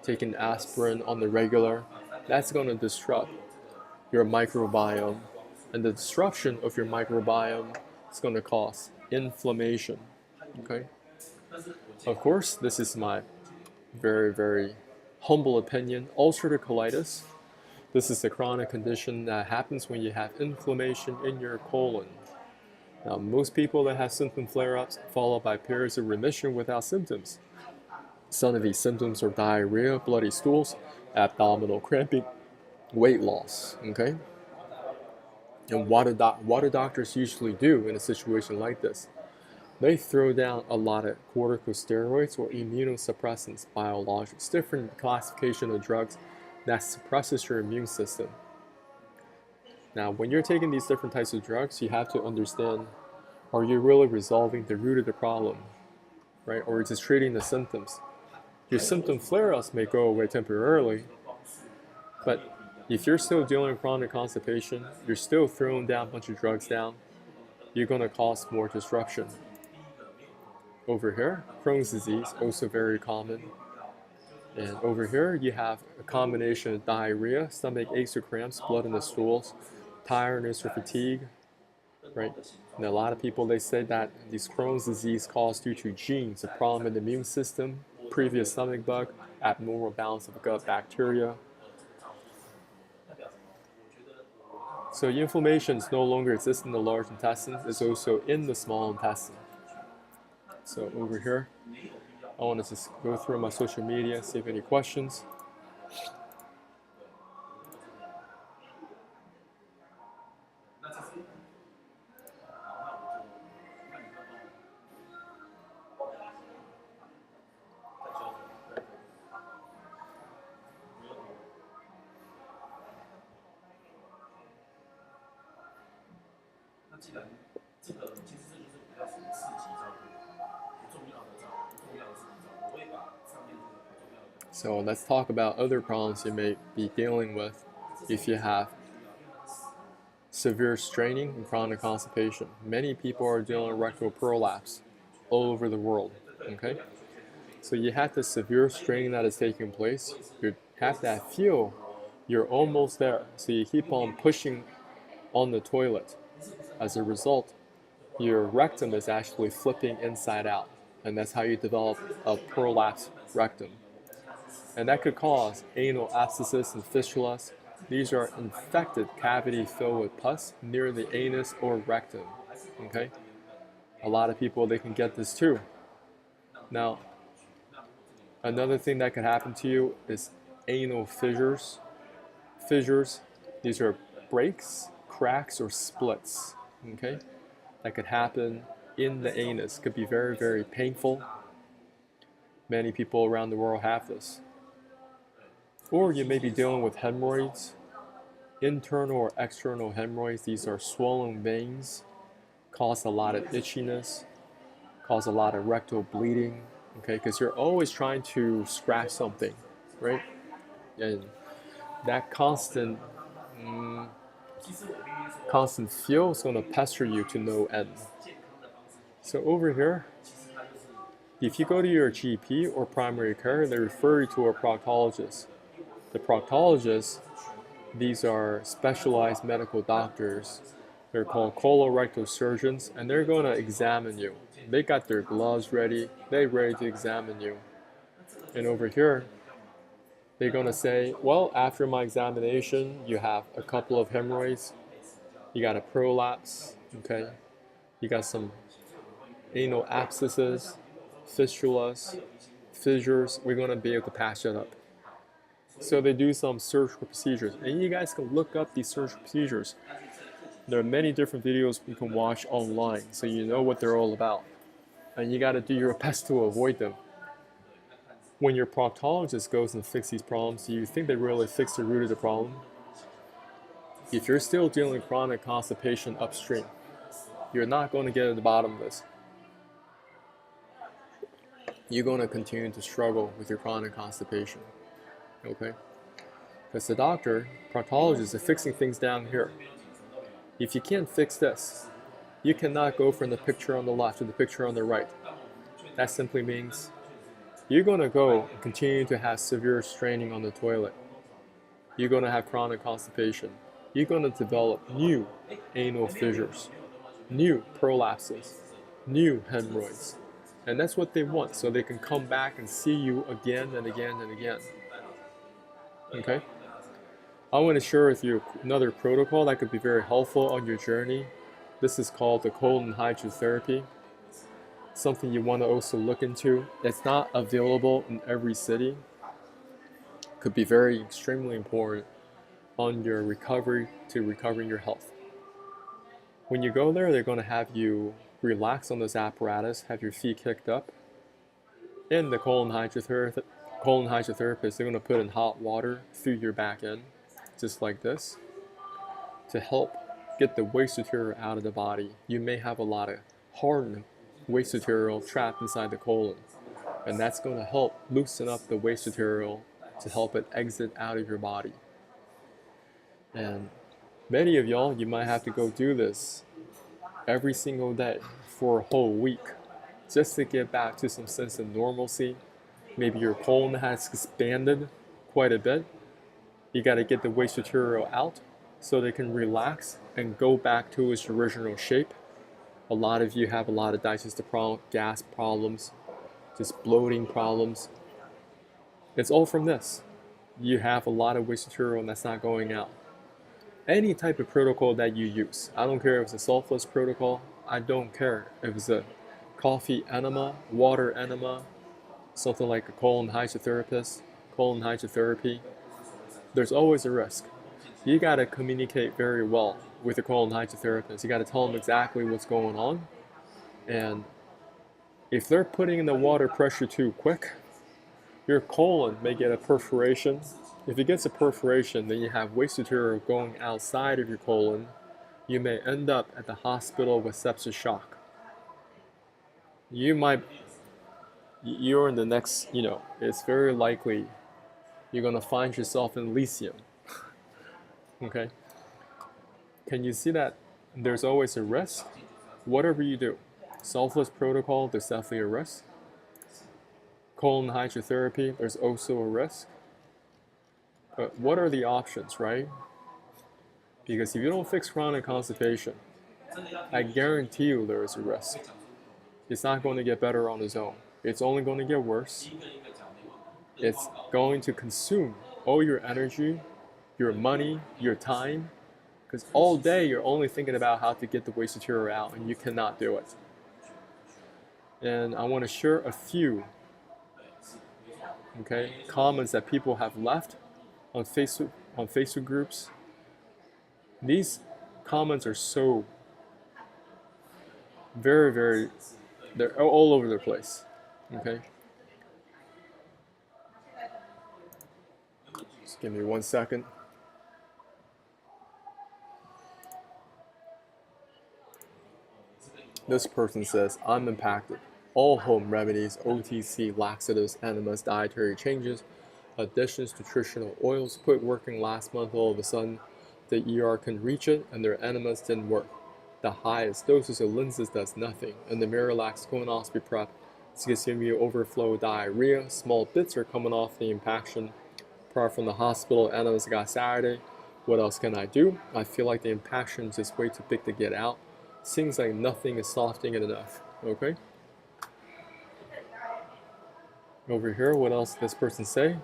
taking aspirin on the regular, that's going to disrupt your microbiome. And the disruption of your microbiome is going to cause inflammation. Okay. Of course, this is my very, very humble opinion. Ulcerative colitis. This is a chronic condition that happens when you have inflammation in your colon. Now, most people that have symptom flare-ups followed by periods of remission without symptoms. Some of these symptoms are diarrhea, bloody stools, abdominal cramping, weight loss. Okay. And what do doctors usually do in a situation like this? They throw down a lot of corticosteroids or immunosuppressants, biologics, different classification of drugs that suppresses your immune system. Now, when you're taking these different types of drugs, you have to understand, are you really resolving the root of the problem, right? Or just treating the symptoms? Your symptom flare-ups may go away temporarily, but if you're still dealing with chronic constipation, you're still throwing down a bunch of drugs down, you're going to cause more disruption. Over here, Crohn's disease, also very common. And over here, you have a combination of diarrhea, stomach aches or cramps, blood in the stools, tiredness or fatigue, right? And a lot of people, they say that this Crohn's disease caused due to genes, a problem in the immune system, previous stomach bug, abnormal balance of gut bacteria. So inflammation is no longer exists in the large intestine, it's also in the small intestine. So over here, I want to just go through my social media, see if any questions. So let's talk about other problems you may be dealing with if you have severe straining and chronic constipation. Many people are dealing with rectal prolapse all over the world, okay? So you have the severe straining that is taking place. You have that feel you're almost there. So you keep on pushing on the toilet. As a result, your rectum is actually flipping inside out. And that's how you develop a prolapse rectum. And that could cause anal abscesses and fistulas. These are infected cavities filled with pus near the anus or rectum. Okay? A lot of people, they can get this too. Now, another thing that could happen to you is anal fissures. Fissures, these are breaks, cracks, or splits. Okay? That could happen in the anus. Could be very, very painful. Many people around the world have this. Or you may be dealing with hemorrhoids, internal or external hemorrhoids. These are swollen veins, cause a lot of itchiness, cause a lot of rectal bleeding, okay? Because you're always trying to scratch something, right? And that constant feel is going to pester you to no end. So over here, if you go to your GP or primary care, they refer you to a proctologist. The proctologists, these are specialized medical doctors. They're called colorectal surgeons, and they're going to examine you. They got their gloves ready. They're ready to examine you. And over here, they're going to say, well, after my examination, you have a couple of hemorrhoids. You got a prolapse, okay? You got some anal abscesses, fistulas, fissures. We're going to be able to patch it up. So they do some surgical procedures, and you guys can look up these surgical procedures. There are many different videos you can watch online, so you know what they're all about. And you got to do your best to avoid them. When your proctologist goes and fixes these problems, do you think they really fix the root of the problem? If you're still dealing with chronic constipation upstream, you're not going to get to the bottom of this. You're going to continue to struggle with your chronic constipation. Okay? Because the doctor, proctologist, is fixing things down here. If you can't fix this, you cannot go from the picture on the left to the picture on the right. That simply means you're going to go and continue to have severe straining on the toilet. You're going to have chronic constipation. You're going to develop new anal fissures, new prolapses, new hemorrhoids. And that's what they want, so they can come back and see you again and again and again. Okay? I want to share with you another protocol that could be very helpful on your journey. This is called the colon hydrotherapy. Something you want to also look into. It's not available in every city. Could be very extremely important on your recovery to recovering your health. When you go there, they're going to have you relax on this apparatus, have your feet kicked up. In the colon hydrotherapist, they're going to put in hot water through your back end, just like this, to help get the waste material out of the body. You may have a lot of hardened waste material trapped inside the colon, and that's going to help loosen up the waste material to help it exit out of your body. And many of y'all, you might have to go do this every single day for a whole week just to get back to some sense of normalcy. Maybe your colon has expanded quite a bit. You got to get the waste material out so they can relax and go back to its original shape. A lot of you have a lot of digestive gas problems, just bloating problems. It's all from this. You have a lot of waste material and that's not going out. Any type of protocol that you use, I don't care if it's a sulfurless protocol, I don't care if it's a coffee enema, water enema, something like a colon hydrotherapy, there's always a risk. You got to communicate very well with the colon hydrotherapist. You got to tell them exactly what's going on. And if they're putting in the water pressure too quick, your colon may get a perforation. If it gets a perforation, then you have waste material going outside of your colon. You may end up at the hospital with sepsis shock. You're in the next, it's very likely you're going to find yourself in Elysium. Okay? Can you see that there's always a risk? Whatever you do, sulfurless protocol, there's definitely a risk. Colon hydrotherapy, there's also a risk. But what are the options, right? Because if you don't fix chronic constipation, I guarantee you there is a risk. It's not going to get better on its own. It's only going to get worse. It's going to consume all your energy, your money, your time, because all day you're only thinking about how to get the waste material out, and you cannot do it. And I want to share a few comments that people have left on Facebook groups. These comments are so very, very, they're all over the place. Okay? Just give me 1 second. This person says, I'm impacted. All home remedies, OTC, laxatives, enemas, dietary changes, additions, nutritional oils quit working last month. All of a sudden, the ER can reach it and their enemas didn't work. The highest doses of lenses does nothing, and the Miralax colonoscopy prep is giving you overflow diarrhea. Small bits are coming off the impaction. Apart from the hospital, enemas got Saturday. What else can I do? I feel like the impaction is just way too big to get out. Seems like nothing is softening it enough. Okay? Over here, what else did this person say?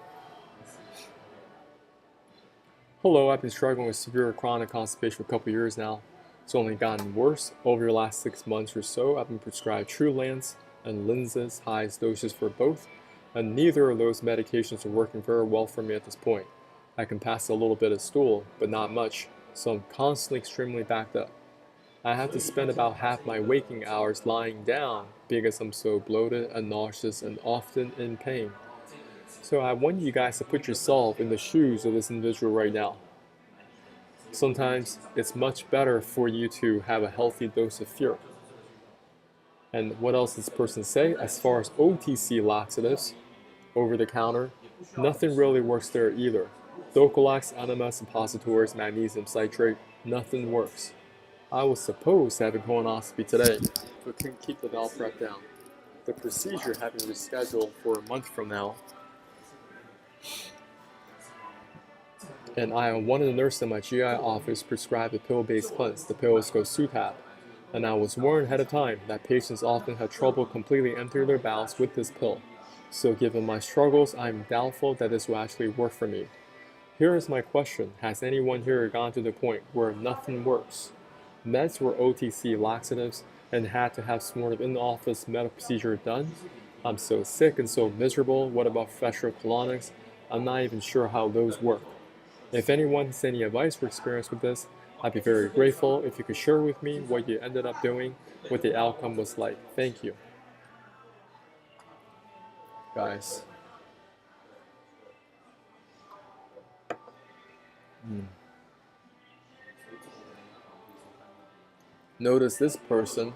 Hello, I've been struggling with severe chronic constipation for a couple years now. It's only gotten worse. Over the last 6 months or so, I've been prescribed Trulance and lenses, highest doses for both, and neither of those medications are working very well for me at this point. I can pass a little bit of stool, but not much, so I'm constantly extremely backed up. I have to spend about half my waking hours lying down because I'm so bloated and nauseous and often in pain. So I want you guys to put yourself in the shoes of this individual right now. Sometimes it's much better for you to have a healthy dose of fear. And what else does this person say? As far as OTC laxatives, over the counter, nothing really works there either. Dopalax, enema, suppositories, magnesium citrate, nothing works. I was supposed to have a colonoscopy today, but couldn't keep the bowel prep down. The procedure having rescheduled for a month from now. And I wanted a nurse in my GI office prescribed a pill-based cleanse. The pill is called Sutab. and I was warned ahead of time that patients often had trouble completely emptying their bowels with this pill. So given my struggles, I'm doubtful that this will actually work for me. Here is my question. Has anyone here gone to the point where nothing works? Meds were OTC laxatives and had to have some sort of in-office medical procedure done. I'm so sick and so miserable. What about professional colonics? I'm not even sure how those work. If anyone has any advice or experience with this, I'd be very grateful if you could share with me what you ended up doing, what the outcome was like. Thank you. Guys. Notice this person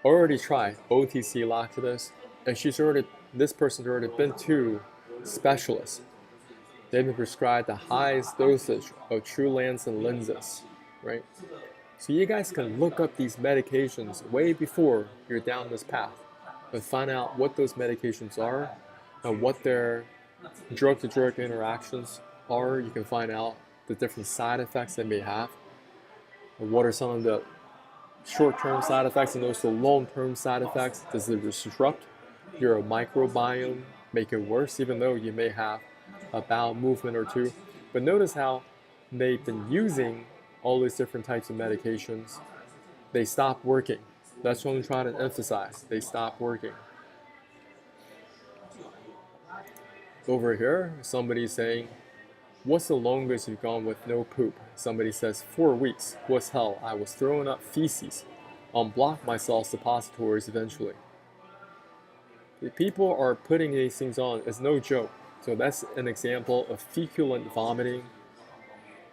already tried OTC laxatives, and this person's already been to specialists. They've been prescribed the highest dosage of Trulance and Linzess, right? So you guys can look up these medications way before you're down this path and find out what those medications are and what their drug-to-drug interactions are. You can find out the different side effects they may have, and what are some of the short-term side effects and also long-term side effects. Does it disrupt your microbiome, make it worse, even though you may have a bowel movement or two? But notice how they've been using all these different types of medications. They stop working. That's what I'm trying to emphasize. They stop working. Over here, somebody's saying, what's the longest you've gone with no poop? Somebody says 4 weeks. What's hell? I was throwing up feces. Unblock my salt suppositories eventually. The people are putting these things on. It's no joke. So that's an example of feculent vomiting.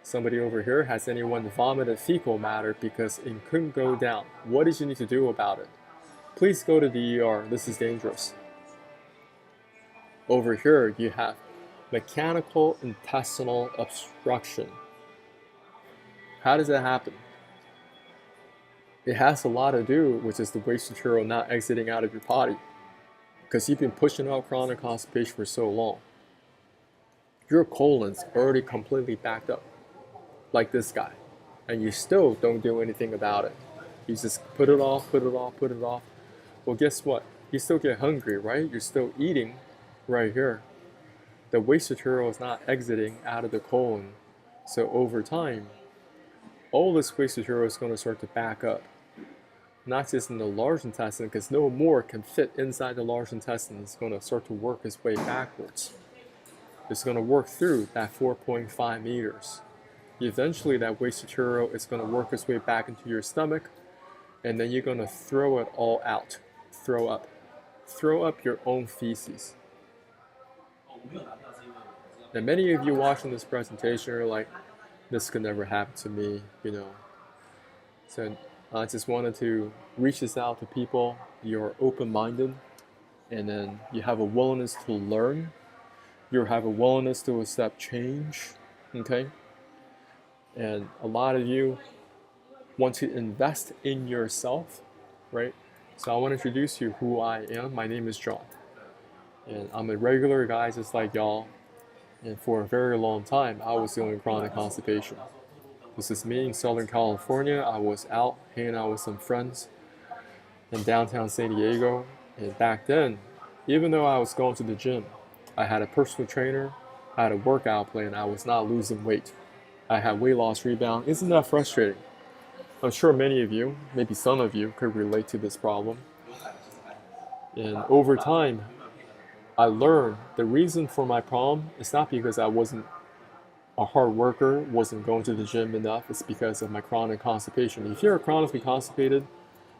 Somebody over here, has anyone vomited fecal matter because it couldn't go down? What did you need to do about it? Please go to the ER. This is dangerous. Over here, you have mechanical intestinal obstruction. How does that happen? It has a lot to do with just the waste material not exiting out of your body, because you've been pushing out chronic constipation for so long. Your colon's already completely backed up, like this guy, and you still don't do anything about it. You just put it off, put it off, put it off. Well, guess what? You still get hungry, right? You're still eating right here. The waste material is not exiting out of the colon. So over time, all this waste material is going to start to back up. Not just in the large intestine, because no more can fit inside the large intestine. It's going to start to work its way backwards. It's going to work through that 4.5 meters. Eventually, that waste material is going to work its way back into your stomach, and then you're going to throw it all out. Throw up. Throw up your own feces. And many of you watching this presentation are like, this could never happen to me, you know. So I just wanted to reach this out to people. You're open-minded, and then you have a willingness to learn. You have a willingness to accept change, okay? And a lot of you want to invest in yourself, right? So I want to introduce you who I am. My name is John, and I'm a regular guy just like y'all. And for a very long time, I was dealing with chronic constipation. This is me in Southern California. I was out hanging out with some friends in downtown San Diego. And back then, even though I was going to the gym, I had a personal trainer, I had a workout plan, I was not losing weight. I had weight loss rebound. Isn't that frustrating? I'm sure many of you, maybe some of you, could relate to this problem. And over time, I learned the reason for my problem is not because I wasn't a hard worker, wasn't going to the gym enough. It's because of my chronic constipation. If you're chronically constipated,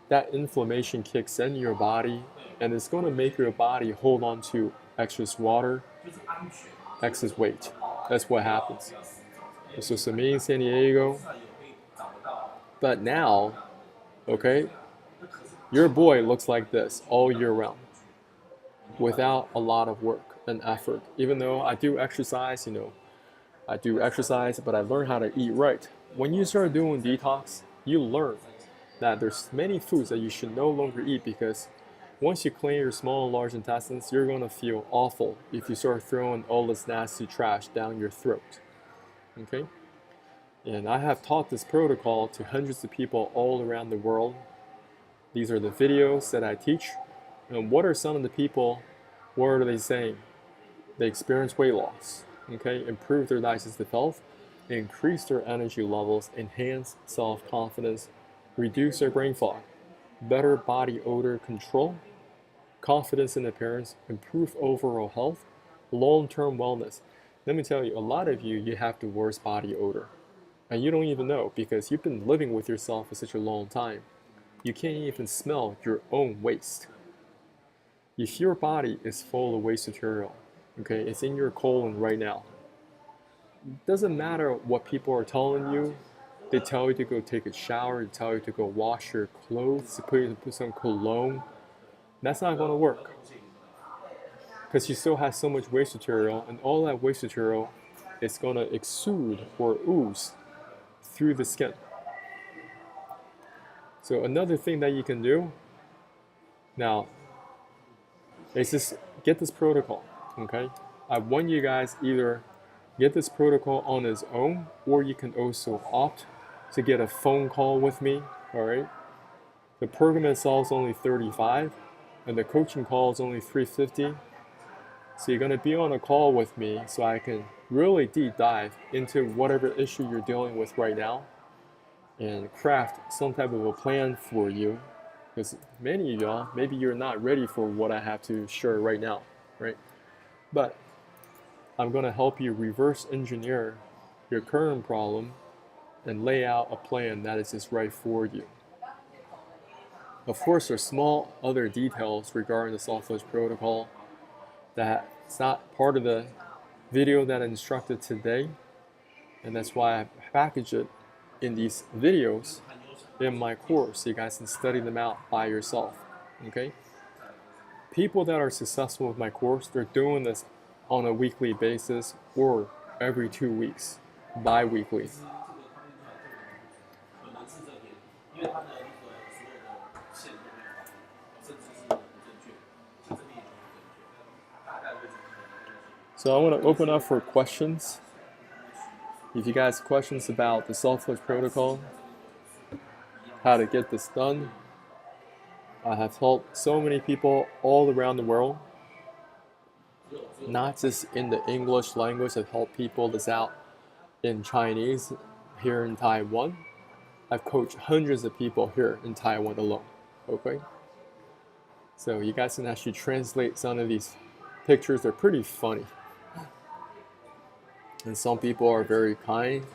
that inflammation kicks in your body, and it's going to make your body hold on to excess water, excess weight. That's what happens. So it's me in San Diego. But now, okay, your boy looks like this all year round, without a lot of work and effort. Even though I do exercise, but I learned how to eat right. When you start doing detox, you learn that there's many foods that you should no longer eat, because once you clean your small and large intestines, you're going to feel awful if you start throwing all this nasty trash down your throat. Okay? And I have taught this protocol to hundreds of people all around the world. These are the videos that I teach. And what are some of the people, what are they saying? They experience weight loss, okay, improve their digestive health, increase their energy levels, enhance self-confidence, reduce their brain fog, better body odor control, confidence in appearance, improve overall health, long-term wellness. Let me tell you, a lot of you, you have the worst body odor. And you don't even know because you've been living with yourself for such a long time. You can't even smell your own waste. If your body is full of waste material, okay, it's in your colon right now. It doesn't matter what people are telling you. They tell you to go take a shower, they tell you to go wash your clothes, to put some cologne. That's not going to work because you still have so much waste material, and all that waste material is going to exude or ooze through the skin. So another thing that you can do now is just get this protocol, okay? I want you guys either get this protocol on its own, or you can also opt to get a phone call with me, all right? The program itself is only $35, and the coaching call is only $350. So you're gonna be on a call with me so I can really deep dive into whatever issue you're dealing with right now and craft some type of a plan for you. Because many of y'all, maybe you're not ready for what I have to share right now, right? But I'm gonna help you reverse engineer your current problem and lay out a plan that is just right for you. Of course, there's small other details regarding the soft-touch protocol that's not part of the video that I instructed today, and that's why I package it in these videos in my course so you guys can study them out by yourself, okay? People that are successful with my course, they're doing this on a weekly basis or every 2 weeks, bi-weekly. So I want to open up for questions. If you guys have questions about the soft-touch protocol, how to get this done, I have helped so many people all around the world, not just in the English language. I've helped people this out in Chinese here in Taiwan. I've coached hundreds of people here in Taiwan alone, okay? So you guys can actually translate some of these pictures. They're pretty funny. And some people are very kind.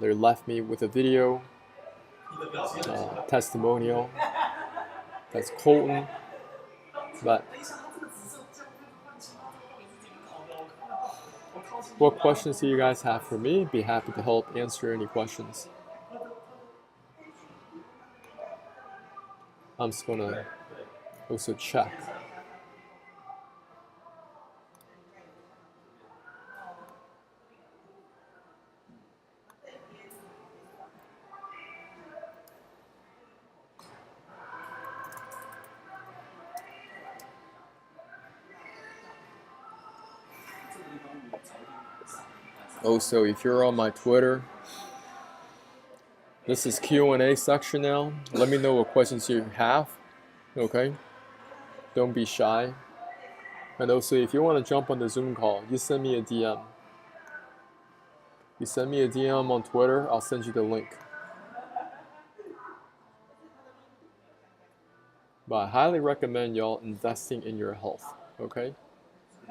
They left me with a video testimonial. That's Colton. But what questions do you guys have for me? Be happy to help answer any questions. I'm just gonna also check. Also, if you're on my Twitter, this is Q&A section now. Let me know what questions you have, okay? Don't be shy. And also, if you want to jump on the Zoom call, you send me a DM. You send me a DM on Twitter, I'll send you the link. But I highly recommend y'all investing in your health, okay?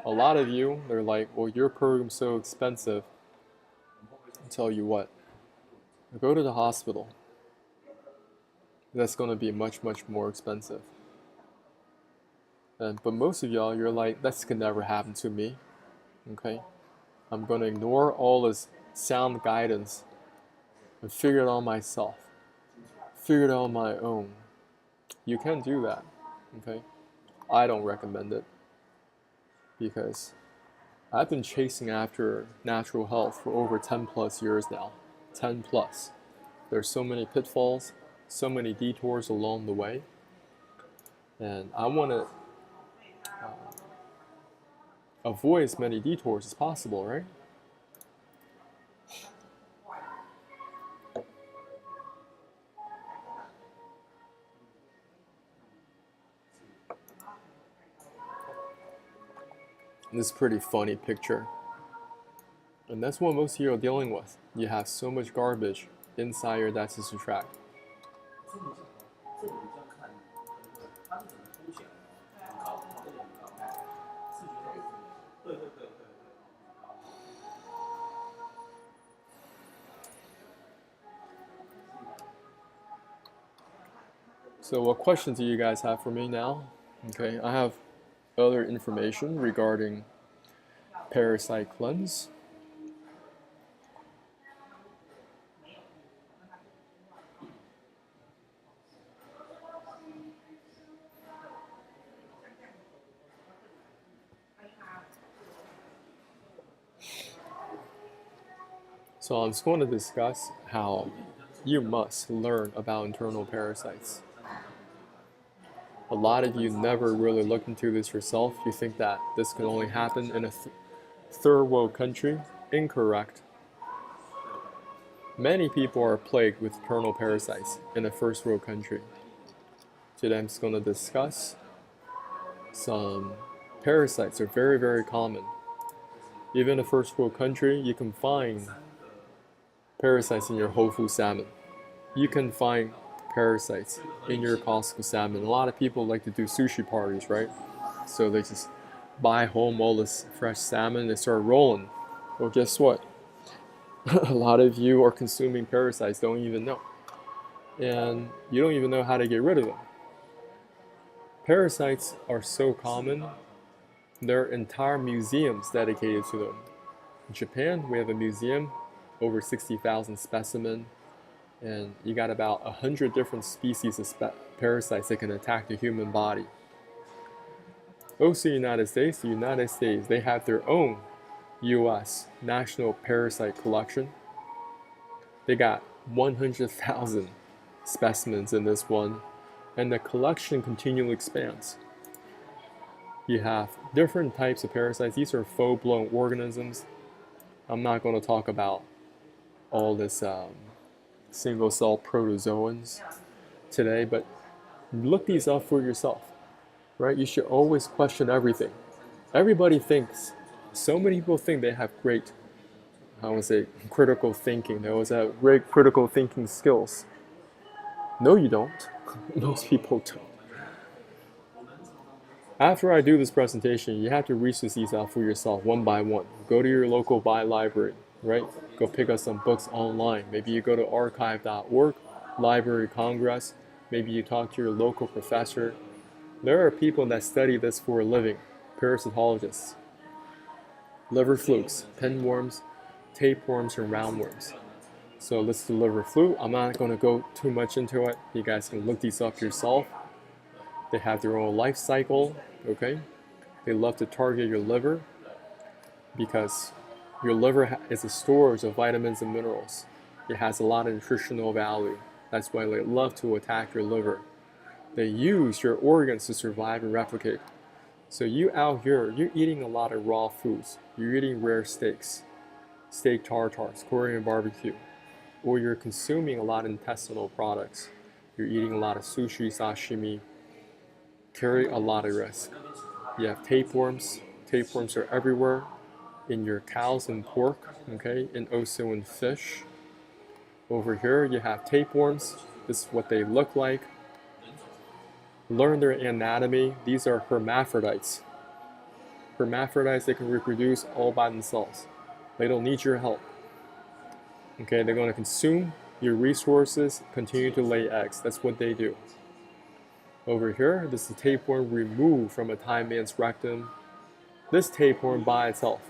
A lot of you, they're like, well, your program's so expensive. I'll tell you what, go to the hospital. That's going to be much, much more expensive. But most of y'all, you're like, this can never happen to me, okay? I'm going to ignore all this sound guidance and figure it out myself. Figure it out on my own. You can do that, okay? I don't recommend it because I've been chasing after natural health for over 10 plus years now. 10 plus. There's so many pitfalls, so many detours along the way. And I want to avoid as many detours as possible, right? This pretty funny picture. And that's what most of you are dealing with. You have so much garbage inside your digestive tract. 这里这里这样看，它是整个凸起来的，很高，这里很高，视觉上是对对对对对，很高。So what questions do you guys have for me now? Okay, I have other information regarding parasite cleanse. So I'm just going to discuss how you must learn about internal parasites. A lot of you never really looked into this yourself. You think that this can only happen in a third world country. Incorrect. Many people are plagued with internal parasites in a first world country. Today I'm just going to discuss some parasites that are very, very common. Even in a first world country, you can find parasites in your whole food salmon. You can find parasites in your Costco salmon. A lot of people like to do sushi parties, right? So they just buy home all this fresh salmon and start rolling. Well, guess what? A lot of you are consuming parasites, don't even know. And you don't even know how to get rid of them. Parasites are so common, there are entire museums dedicated to them. In Japan, we have a museum, over 60,000 specimens, and you got about 100 different species of parasites that can attack the human body. Also, the United States, they have their own U.S. National Parasite Collection. They got 100,000 specimens in this one, and the collection continually expands. You have different types of parasites. These are full-blown organisms. I'm not going to talk about all this single-cell protozoans today, but look these up for yourself, right? You should always question everything. Everybody thinks, so many people think they have great, I would say, critical thinking. They always have great critical thinking skills. No, you don't. Most people don't. After I do this presentation, you have to research these out for yourself one by one. Go to your local library, right? Go pick up some books online. Maybe you go to archive.org, Library of Congress. Maybe you talk to your local professor. There are people that study this for a living, parasitologists. Liver flukes, pinworms, tapeworms, and roundworms. So this is the liver fluke. I'm not going to go too much into it. You guys can look these up yourself. They have their own life cycle, okay? They love to target your liver because your liver is a storage of vitamins and minerals. It has a lot of nutritional value. That's why they love to attack your liver. They use your organs to survive and replicate. So you out here, you're eating a lot of raw foods. You're eating rare steaks, steak tartars, Korean barbecue, or you're consuming a lot of intestinal products. You're eating a lot of sushi, sashimi, carry a lot of risk. You have tapeworms. Tapeworms are everywhere in your cows and pork, okay, and also in fish. Over here, you have tapeworms. This is what they look like. Learn their anatomy. These are hermaphrodites. Hermaphrodites, they can reproduce all by themselves. They don't need your help. Okay, they're going to consume your resources, continue to lay eggs. That's what they do. Over here, this is a tapeworm removed from a Thai man's rectum. This tapeworm by itself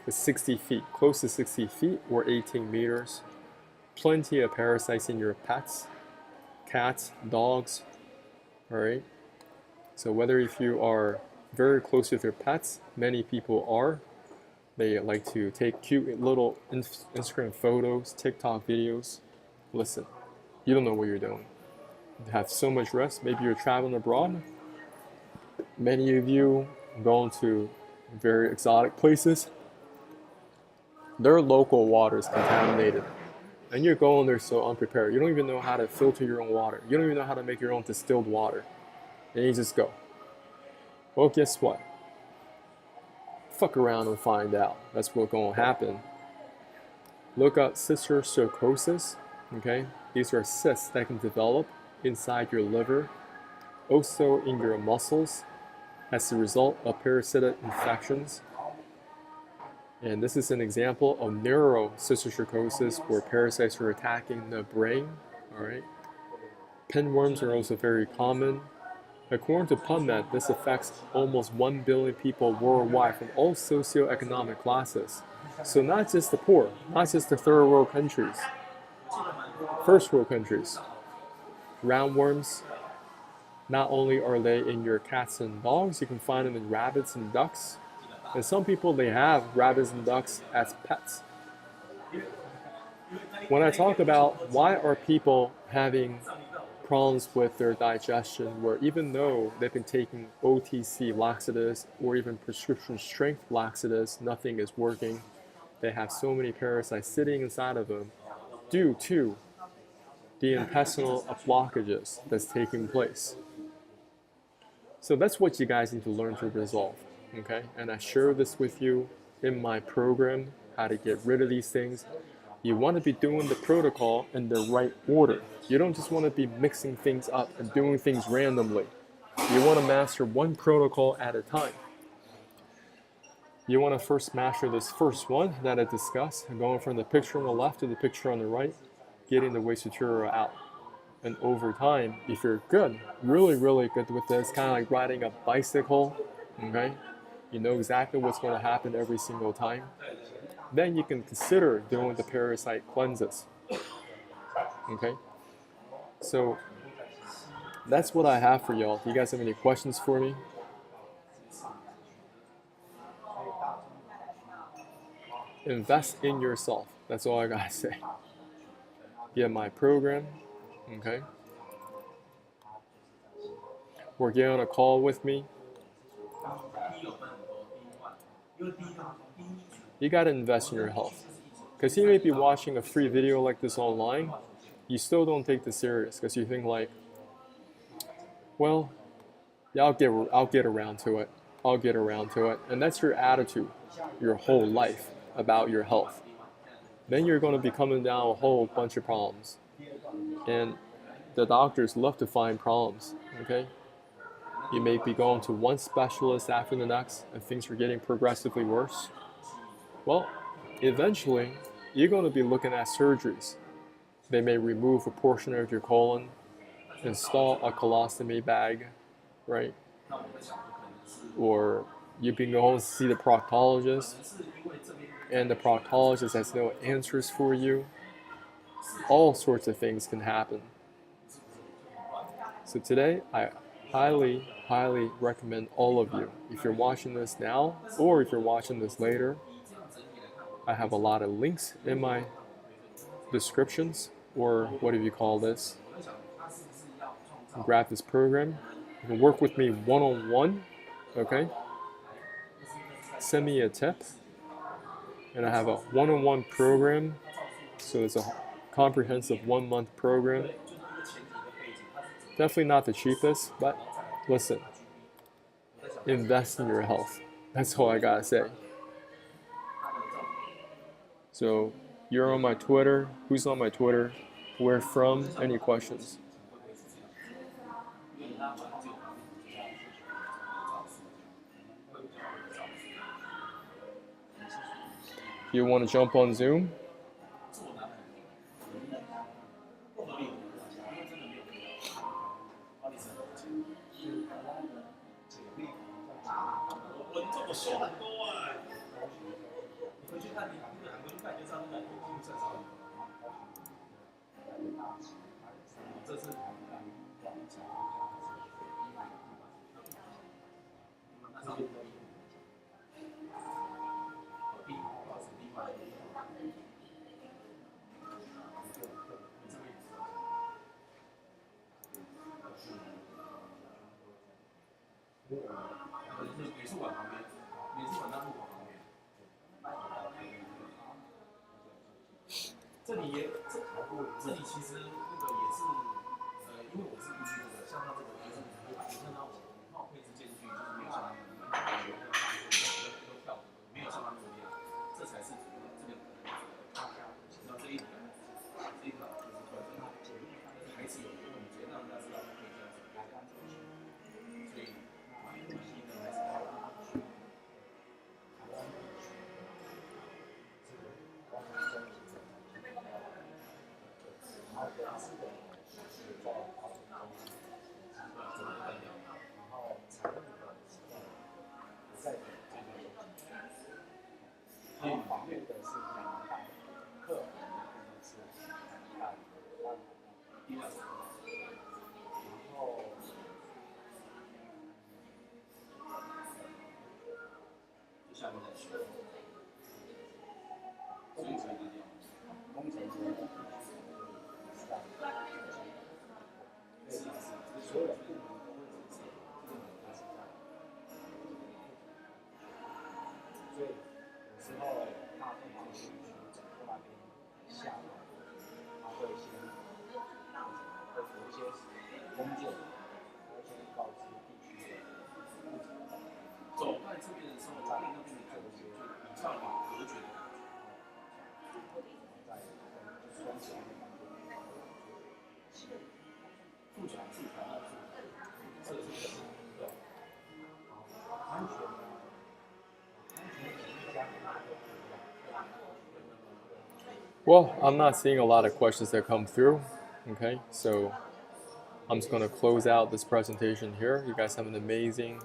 is 60 feet, close to 60 feet or 18 meters. Plenty of parasites in your pets, cats, dogs, all right? So whether if you are very close with your pets, many people are, they like to take cute little Instagram photos, TikTok videos. Listen, you don't know what you're doing. Have so much risk. Maybe you're traveling abroad. Many of you going to very exotic places. Their local water is contaminated. And you're going there so unprepared. You don't even know how to filter your own water. You don't even know how to make your own distilled water. And you just go. Well, guess what? fuck around and find out. That's what's going to happen. Look up cysticercosis. Okay, these are cysts that can develop inside your liver, also in your muscles, as a result of parasitic infections. And this is an example of neurocysticercosis, where parasites are attacking the brain. All right. Pinworms are also very common. According to PubMed, this affects almost 1 billion people worldwide from all socioeconomic classes. So not just the poor, not just the third world countries, first world countries. Roundworms, not only are they in your cats and dogs, you can find them in rabbits and ducks. And some people, they have rabbits and ducks as pets. When I talk about why are people having problems with their digestion, where even though they've been taking OTC laxatives or even prescription strength laxatives, nothing is working. They have so many parasites sitting inside of them due to the intestinal blockages that's taking place. So that's what you guys need to learn to resolve, okay? And I share this with you in my program, how to get rid of these things. You want to be doing the protocol in the right order. You don't just want to be mixing things up and doing things randomly. You want to master one protocol at a time. You want to first master this first one that I discussed, going from the picture on the left to the picture on the right, getting the waste material out. And over time, if you're good, really, really good with this, kind of like riding a bicycle, okay? You know exactly what's going to happen every single time. Then you can consider doing the parasite cleanses, okay? So that's what I have for y'all. Do you guys have any questions for me? Invest in yourself. That's all I gotta say. Get my program, okay? Or get on a call with me. You gotta invest in your health. Because you may be watching a free video like this online, you still don't take this serious because you think like, well, yeah, I'll get around to it. I'll get around to it. And that's your attitude your whole life about your health. Then you're going to be coming down a whole bunch of problems. And the doctors love to find problems, okay? You may be going to one specialist after the next and things are getting progressively worse. Well, eventually, you're going to be looking at surgeries. They may remove a portion of your colon, install a colostomy bag, right? Or you can go and see the proctologist, and the proctologist has no answers for you. All sorts of things can happen. So today, I highly, highly recommend all of you, if you're watching this now, or if you're watching this later, I have a lot of links in my descriptions, or whatever you call this. Grab this program. You can work with me one-on-one, okay? Send me a tip. And I have a one-on-one program. So it's a comprehensive 1-month program. Definitely not the cheapest, but listen, invest in your health. That's all I gotta say. So you're on my Twitter. Who's on my Twitter? Where from? Any questions? You want to jump on Zoom?这里其实那个也是，因为我是预约的，像他这个就是你看到5号配置间距就是没有像那个跳的。下面再学。所以才低调。工程师必须在所有的部门都会支持这个门它是在。所以有时候大部分去整个那边下来，他会先会有一些工作，会先告知地区的负责人。走在这边的时候，在那边的感觉就比较有隔绝的感觉。在就双脚那边住起来，这是一个安全的。Well, I'm not seeing a lot of questions that come through. Okay, so I'm just going to close out this presentation here. You guys have an amazing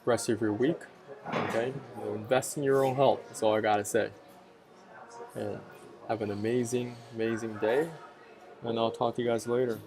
rest of your week. Okay, invest in your own health. That's all I got to say. And have an amazing, amazing day. And I'll talk to you guys later.